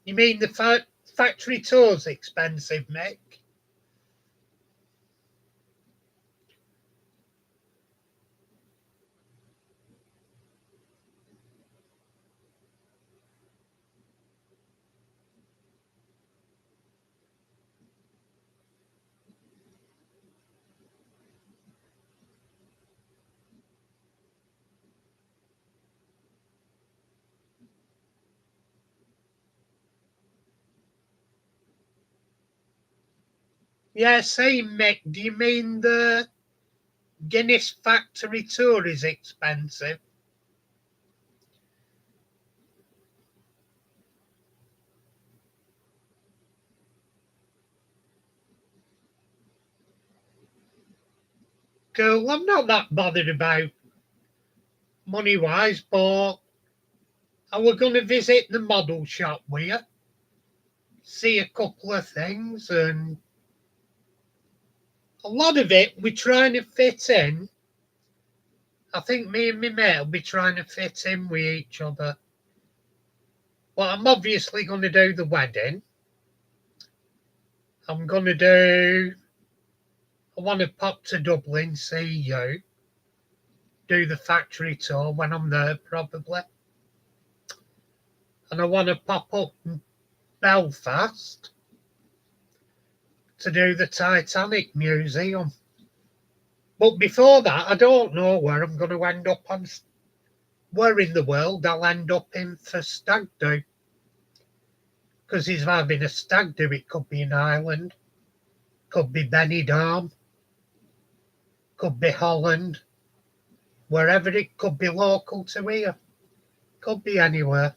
You mean the factory tour's expensive, Mick? Yeah, same, Mick. Do you mean the Guinness factory tour is expensive? Cool, I'm not that bothered about money-wise, but I were going to visit the model shop with you, see a couple of things, and a lot of it we're trying to fit in. I think me and my mate will be trying to fit in with each other. Well, I'm obviously going to do the wedding. I'm going to do. I want to pop to Dublin, see you, do the factory tour when I'm there, probably. And I want to pop up in Belfast to do the Titanic Museum. But before that, I don't know where I'm going to end up on, where in the world I'll end up in for stag do. Because he's having a stag do. It could be an island, could be Benidorm, could be Holland, wherever. It could be local to here, could be anywhere.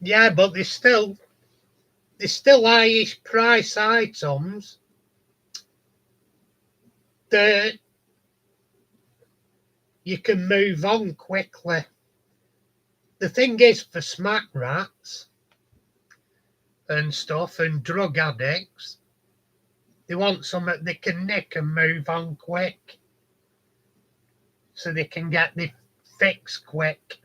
Yeah, but there's still highish price items that you can move on quickly. The thing is, for smack rats and stuff and drug addicts, they want something they can nick and move on quick so they can get the fix quick.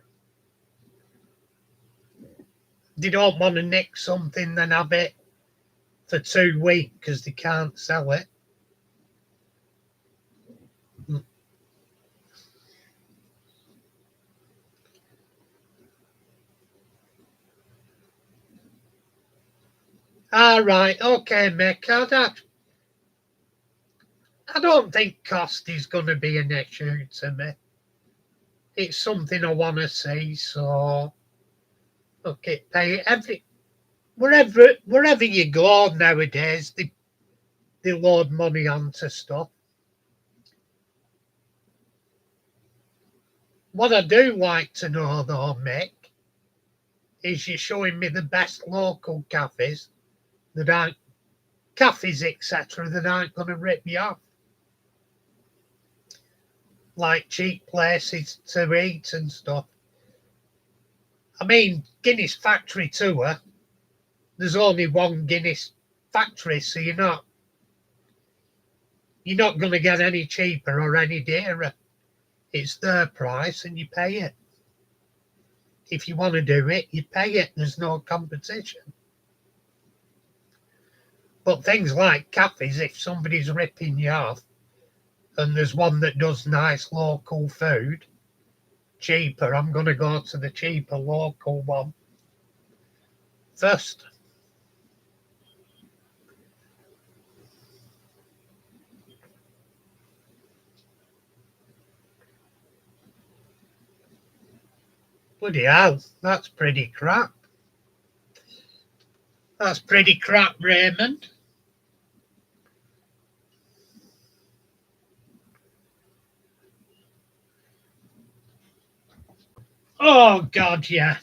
They don't want to nick something then have it for 2 weeks because they can't sell it. All right, okay, Mick. I don't think cost is going to be an issue to me. It's something I want to see, so okay, pay wherever you go nowadays, they load money onto stuff. What I do like to know though, Mick, is you're showing me the best local cafes that aren't cafes, etc., that aren't going to rip you off. Like cheap places to eat and stuff. I mean, Guinness factory tour, there's only one Guinness factory, so you're not going to get any cheaper or any dearer. It's their price and you pay it. If you want to do it, you pay it. There's no competition. But things like cafes, if somebody's ripping you off and there's one that does nice local food, cheaper, I'm going to go to the cheaper local one first. Bloody hell, that's pretty crap. That's pretty crap, Raymond. Oh, God, yeah.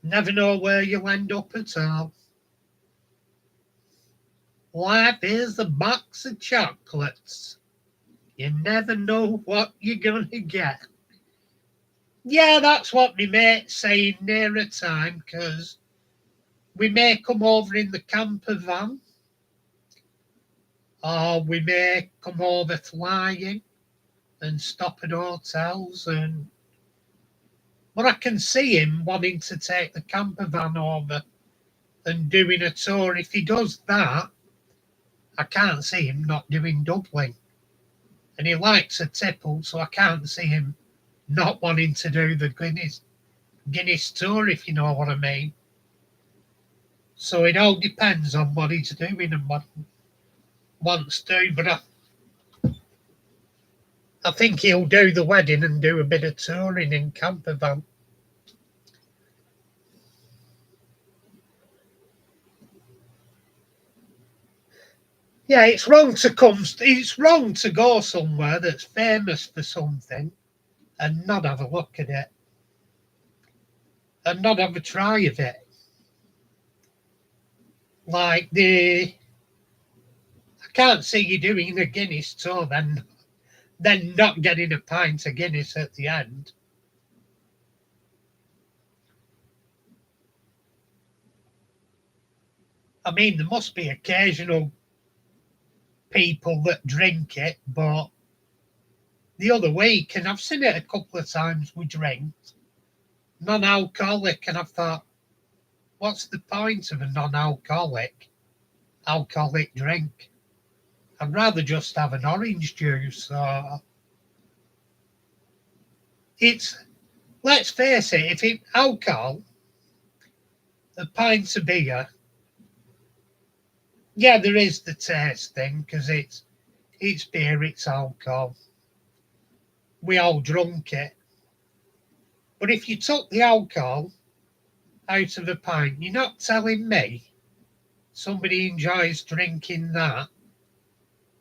Never know where you'll end up at all. Life is a box of chocolates. You never know what you're going to get. Yeah, that's what my mate's saying nearer time, because we may come over in the camper van, or we may come over flying and stop at hotels. But I can see him wanting to take the camper van over and doing a tour. If he does that, I can't see him not doing Dublin. And he likes a tipple, so I can't see him not wanting to do the Guinness tour, if you know what I mean. So it all depends on what he's doing and what he wants to do. But I think he'll do the wedding and do a bit of touring in camper van. Yeah, it's wrong to go somewhere that's famous for something and not have a look at it and not have a try of it. Like I can't see you doing a Guinness tour then not getting a pint of Guinness at the end. I mean, there must be occasional people that drink it, but the other week, and I've seen it a couple of times with drinks, non-alcoholic, and I've thought, what's the point of a non-alcoholic alcoholic drink. I'd rather just have an orange juice. It's, let's face it, if it's alcohol, a pint of beer, yeah, there is the taste thing because it's beer, it's alcohol. We all drunk it. But if you took the alcohol out of a pint, you're not telling me somebody enjoys drinking that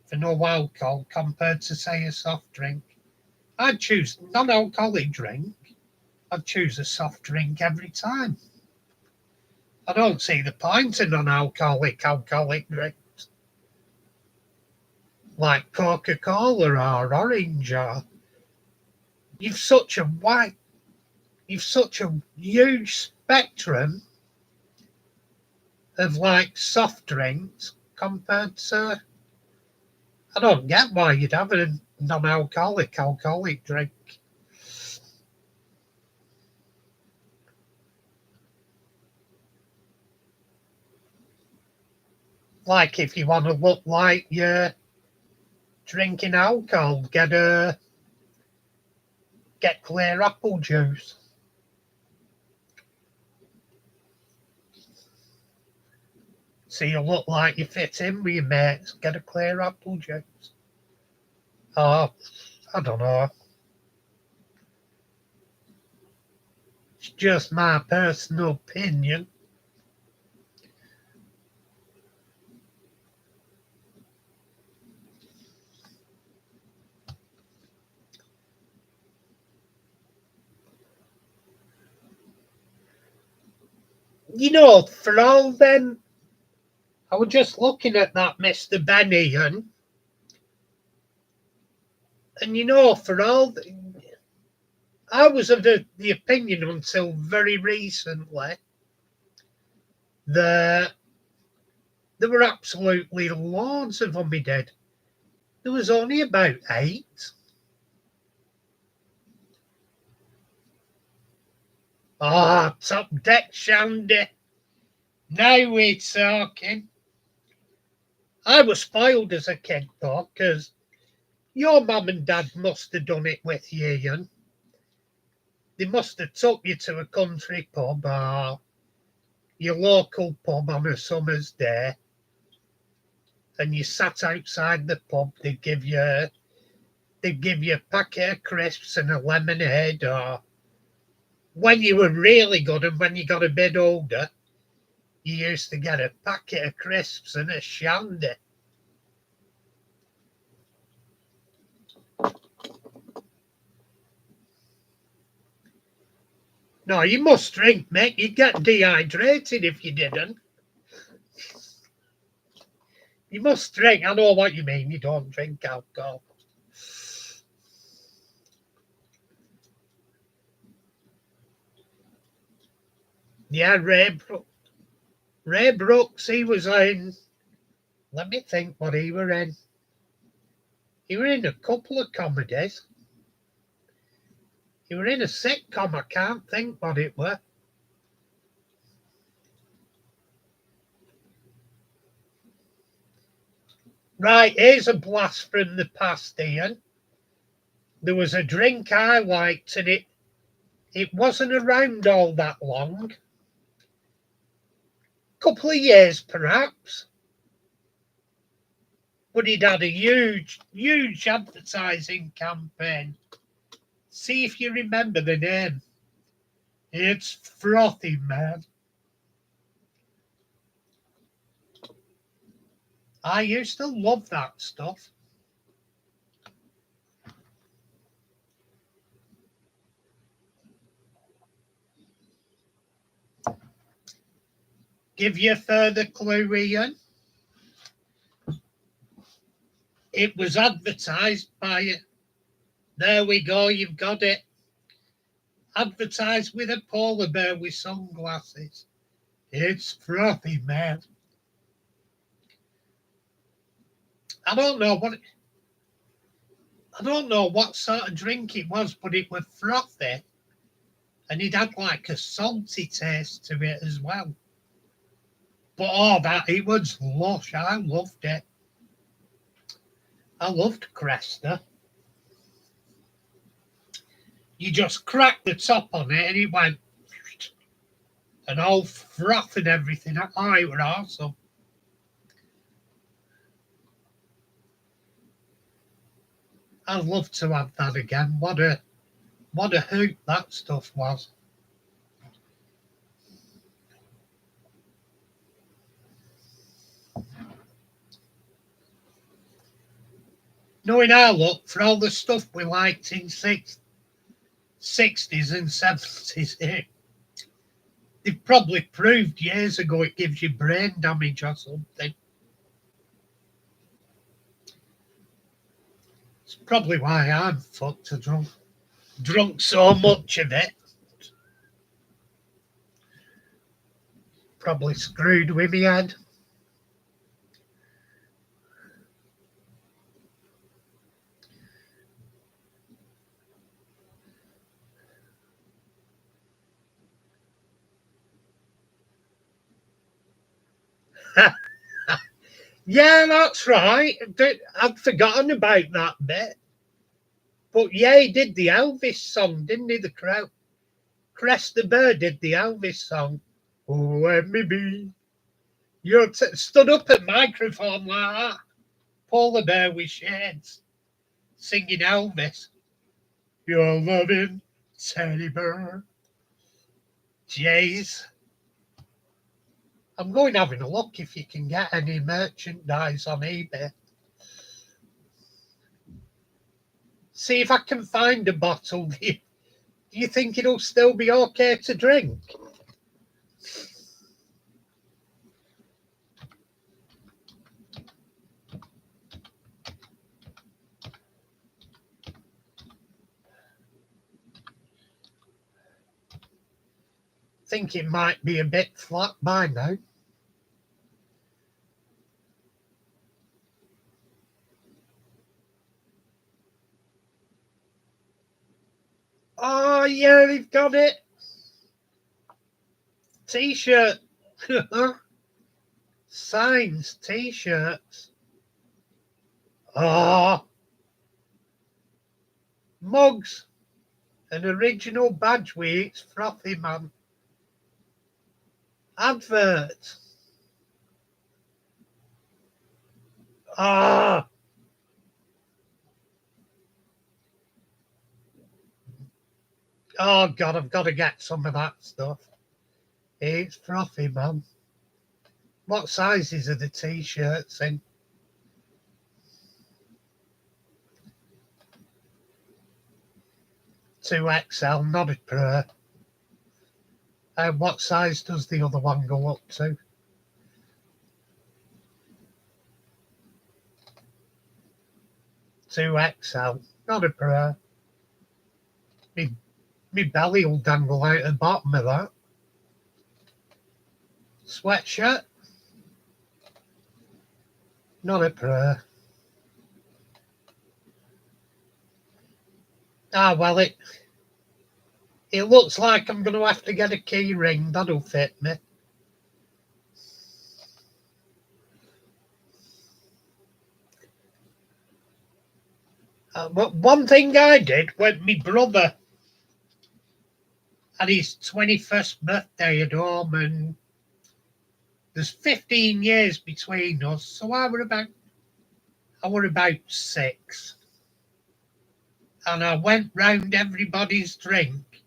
for no alcohol compared to, say, a soft drink. I'd choose non-alcoholic drink. I'd choose a soft drink every time. I don't see the point of non-alcoholic drinks like Coca-Cola or orange. Or you've such a huge spectrum of like soft drinks compared to. I don't get why you'd have a non-alcoholic drink. Like if you want to look like you're drinking alcohol, get clear apple juice. So you look like you fit in with your mates, get a clear apple juice. Oh, I don't know. It's just my personal opinion. You know, for all them, I was just looking at that Mr. Benny, and you know, for all, I was of the opinion until very recently that there were absolutely loads of them he did. There was only about 8. Ah, oh, top deck Shandy. Now we're talking. I was spoiled as a kid, though, because your mum and dad must have done it with you, Ian. They must have took you to a country pub or your local pub on a summer's day, and you sat outside the pub. They'd give you a packet of crisps and a lemonade, or when you were really good and when you got a bit older, you used to get a packet of crisps and a shandy. No, you must drink, mate. You'd get dehydrated if you didn't. You must drink. I know what you mean. You don't drink alcohol. Yeah, Ray Brooks, he was in. Let me think what he were in. He were in a couple of comedies. He were in a sitcom. I can't think what it were. Right, here's a blast from the past, Ian. There was a drink I liked, and it wasn't around all that long. Couple of years, perhaps. But he'd had a huge advertising campaign. See if you remember the name. It's Frothy, man. I used to love that stuff. Give you a further clue, Ian. It was advertised by. There we go, you've got it. Advertised with a polar bear with sunglasses. It's Frothy, man. I don't know what sort of drink it was, but it was frothy, and it had like a salty taste to it as well. But oh, that it was lush. I loved it. I loved Cresta. You just cracked the top on it and it went and all froth and everything. Oh, it was awesome. I'd love to have that again. What a hoot that stuff was. Knowing our luck for all the stuff we liked in 60s and 70s, they've probably proved years ago it gives you brain damage or something. It's probably why I'm fucked or drunk so much of it. Probably screwed with me head. Yeah, that's right. I'd forgotten about that bit. But yeah, he did the Elvis song, didn't he? The crowd. Crest the Bird did the Elvis song. Oh, let me be. You stood up at microphone like that. Paul the Bear with shades, singing Elvis. You're loving teddy bear. Jeez. I'm going having a look if you can get any merchandise on eBay. See if I can find a bottle. Do you think it'll still be okay to drink? Think it might be a bit flat by now. Oh, yeah, they've got it. T-shirt. Signs, T-shirts. Oh. Mugs. An original badge with its frothy man. Adverts. Ah. Oh, God, I've got to get some of that stuff. It's frothy, man. What sizes are the T-shirts in? 2XL, not a pro. And what size does the other one go up to? 2XL, not a pro. Me belly will dangle out the bottom of that. Sweatshirt, not a pro. Ah, well, it looks like I'm going to have to get a key ring. That'll fit me. But one thing I did when my brother had his 21st birthday at home, and there's 15 years between us, so I were about 6. And I went round everybody's drink,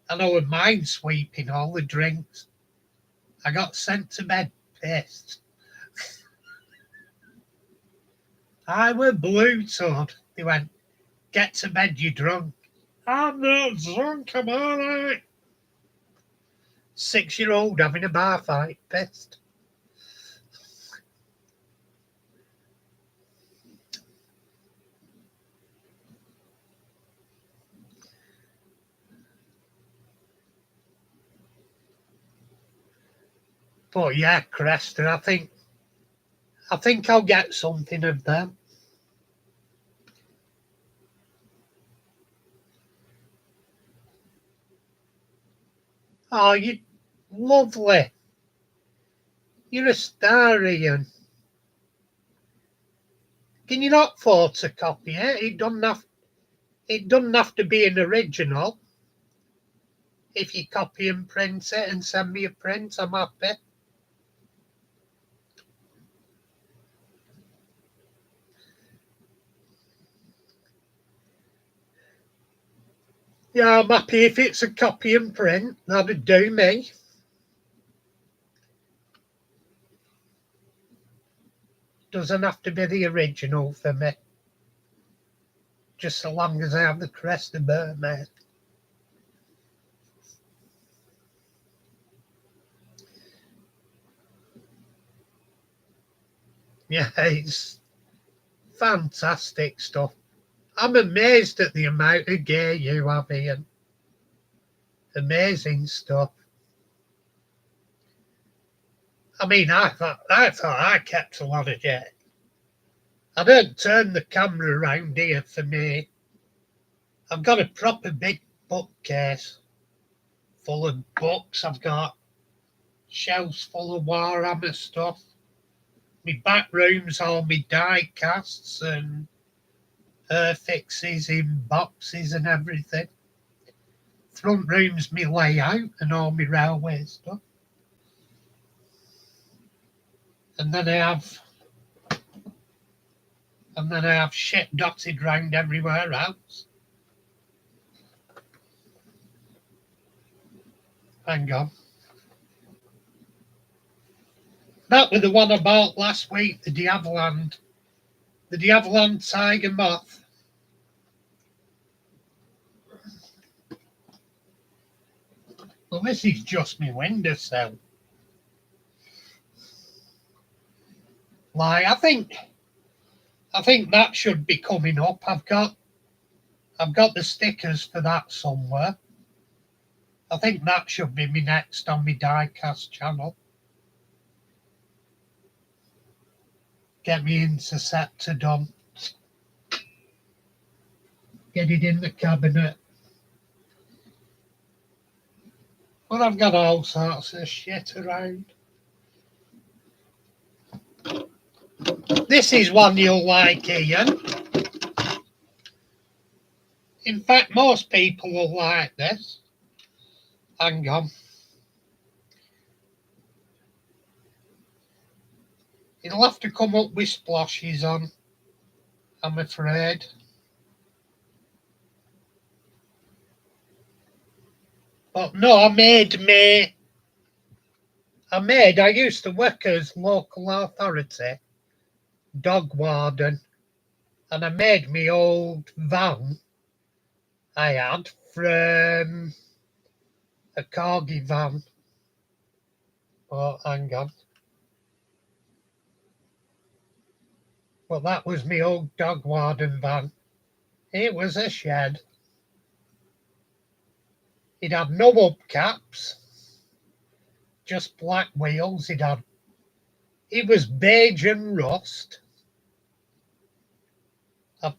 and I was mind sweeping all the drinks. I got sent to bed pissed. I were blue toad. They went, get to bed, you drunk. I'm not drunk, I'm all right. 6-year-old having a bar fight, pissed. But yeah, Cresta, I think I'll get something of them. Oh, you lovely. You're a star, Ian. Can you not photocopy it? It doesn't have to be an original. If you copy and print it and send me a print, I'm happy. Yeah, I'm happy if it's a copy and print. That'd do me. Doesn't have to be the original for me. Just so long as I have the crest of mermaid. Yeah, it's fantastic stuff. I'm amazed at the amount of gear you have, Ian. Amazing stuff. I mean, I thought I kept a lot of gear. I don't turn the camera around here for me. I've got a proper big bookcase full of books. I've got shelves full of Warhammer stuff. My back room's all my die casts and fixes in boxes and everything. Front room's my layout and all my railway stuff. And then I have shit dotted round everywhere else. Hang on. That was the one I bought last week, the Diabland. The Diabland Tiger Moth. Well, this is just my windowsill. Like, I think that should be coming up. I've got the stickers for that somewhere. I think that should be me next on my diecast channel. Get me interceptor done. Get it in the cabinet. Well, I've got all sorts of shit around. This is one you'll like, Ian. In fact, most people will like this. Hang on. It'll have to come up with splashes on, I'm afraid. But no, I used to work as local authority, dog warden, and I made my old van I had from a corgi van. Oh, hang on. Well, that was my old dog warden van. It was a shed. It had no hubcaps, just black wheels. It was beige and rust. I've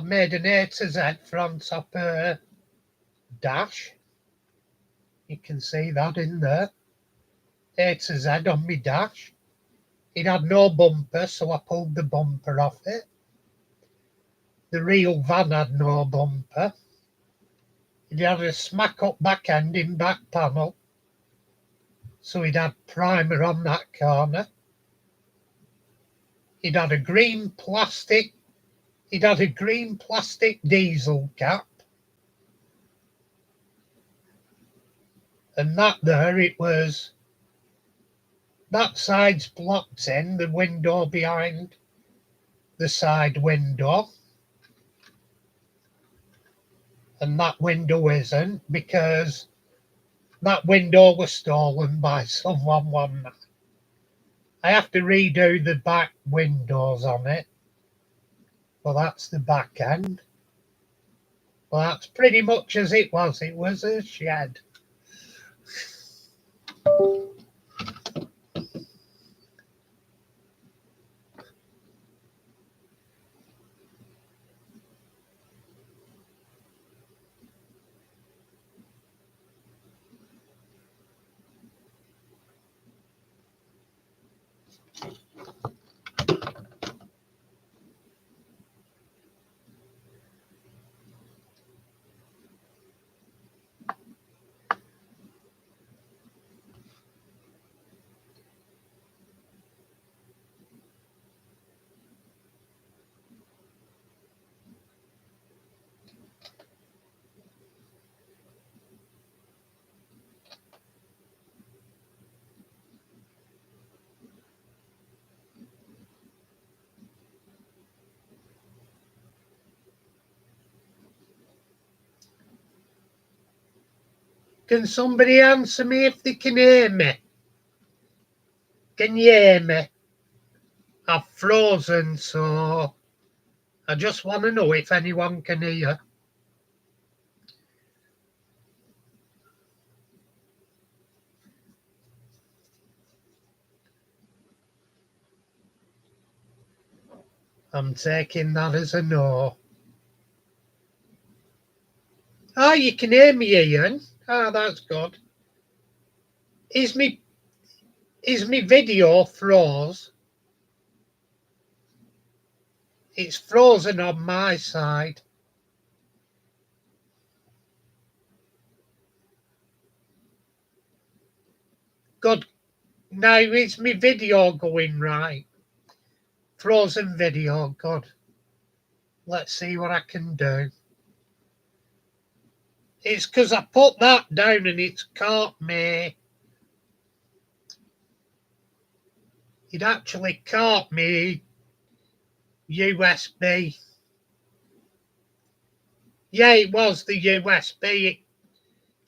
made an A to Z from top dash. You can see that in there. A to Z on my dash. It had no bumper, so I pulled the bumper off it. The real van had no bumper. It had a smack up back end in back panel. So it had primer on that corner. It had a green plastic diesel cap. And that side's blocked in, the window behind the side window. And that window isn't, because that window was stolen by someone one night. I have to redo the back windows on it. Well, that's the back end. Well, that's pretty much as it was. It was a shed. Can somebody answer me if they can hear me? Can you hear me? I've frozen, so I just want to know if anyone can hear. I'm taking that as a no. Oh, you can hear me, Ian. Oh, that's good. Is me video froze? It's frozen on my side. Good. Now is me video going right? Frozen video, good. Let's see what I can do. It's because I put that down and it's caught me. It actually caught me USB. Yeah, it was the USB.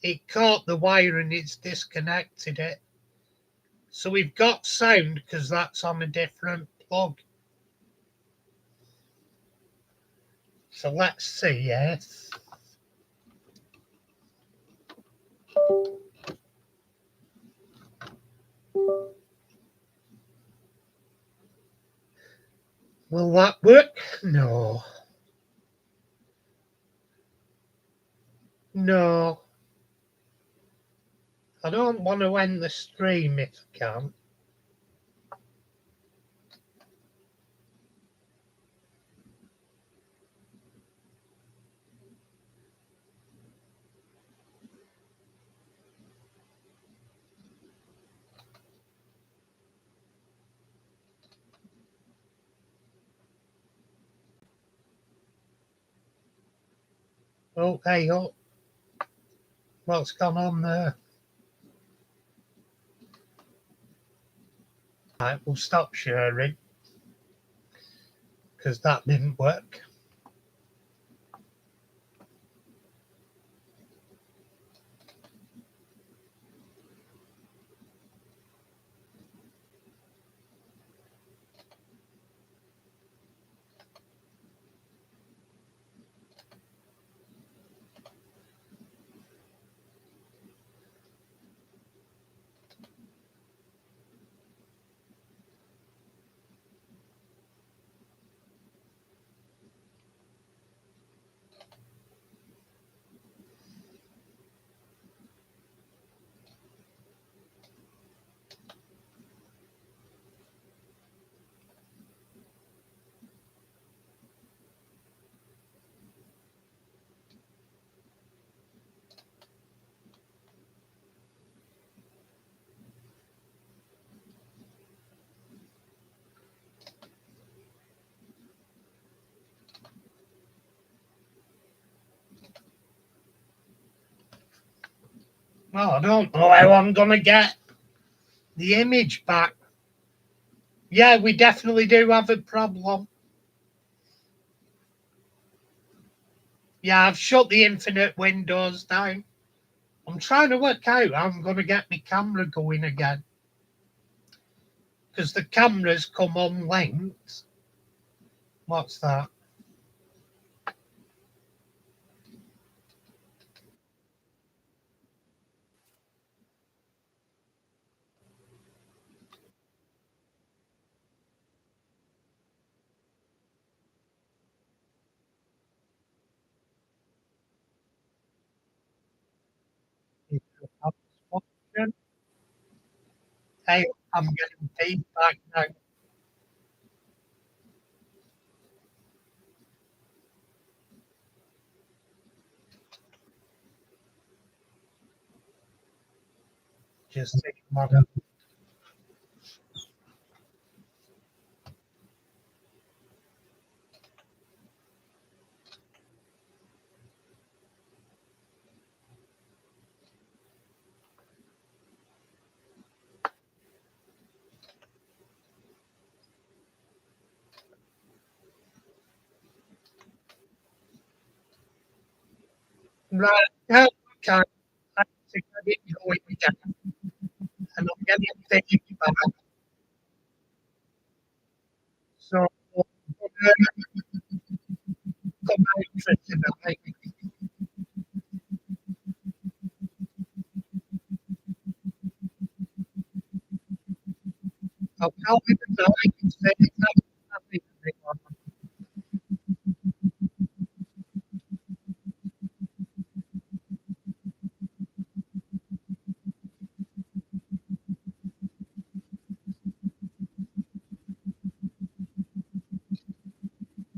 It caught the wire and it's disconnected it. So we've got sound because that's on a different plug. So let's see, yes. Will that work? No. No. I don't want to end the stream if I can. Oh, hey, oh. What's gone on there? Right, we'll stop sharing because that didn't work. Well, I don't know how I'm going to get the image back. Yeah, we definitely do have a problem. Yeah, I've shut the infinite windows down. I'm trying to work out how I'm going to get my camera going again. Because the cameras come unlinked. What's that? Hey, I'm getting feedback now. Just take a moment. Right. Okay. to get it going again, and I'm getting things back. So I'm gonna come out for tonight. I'll call it a night instead of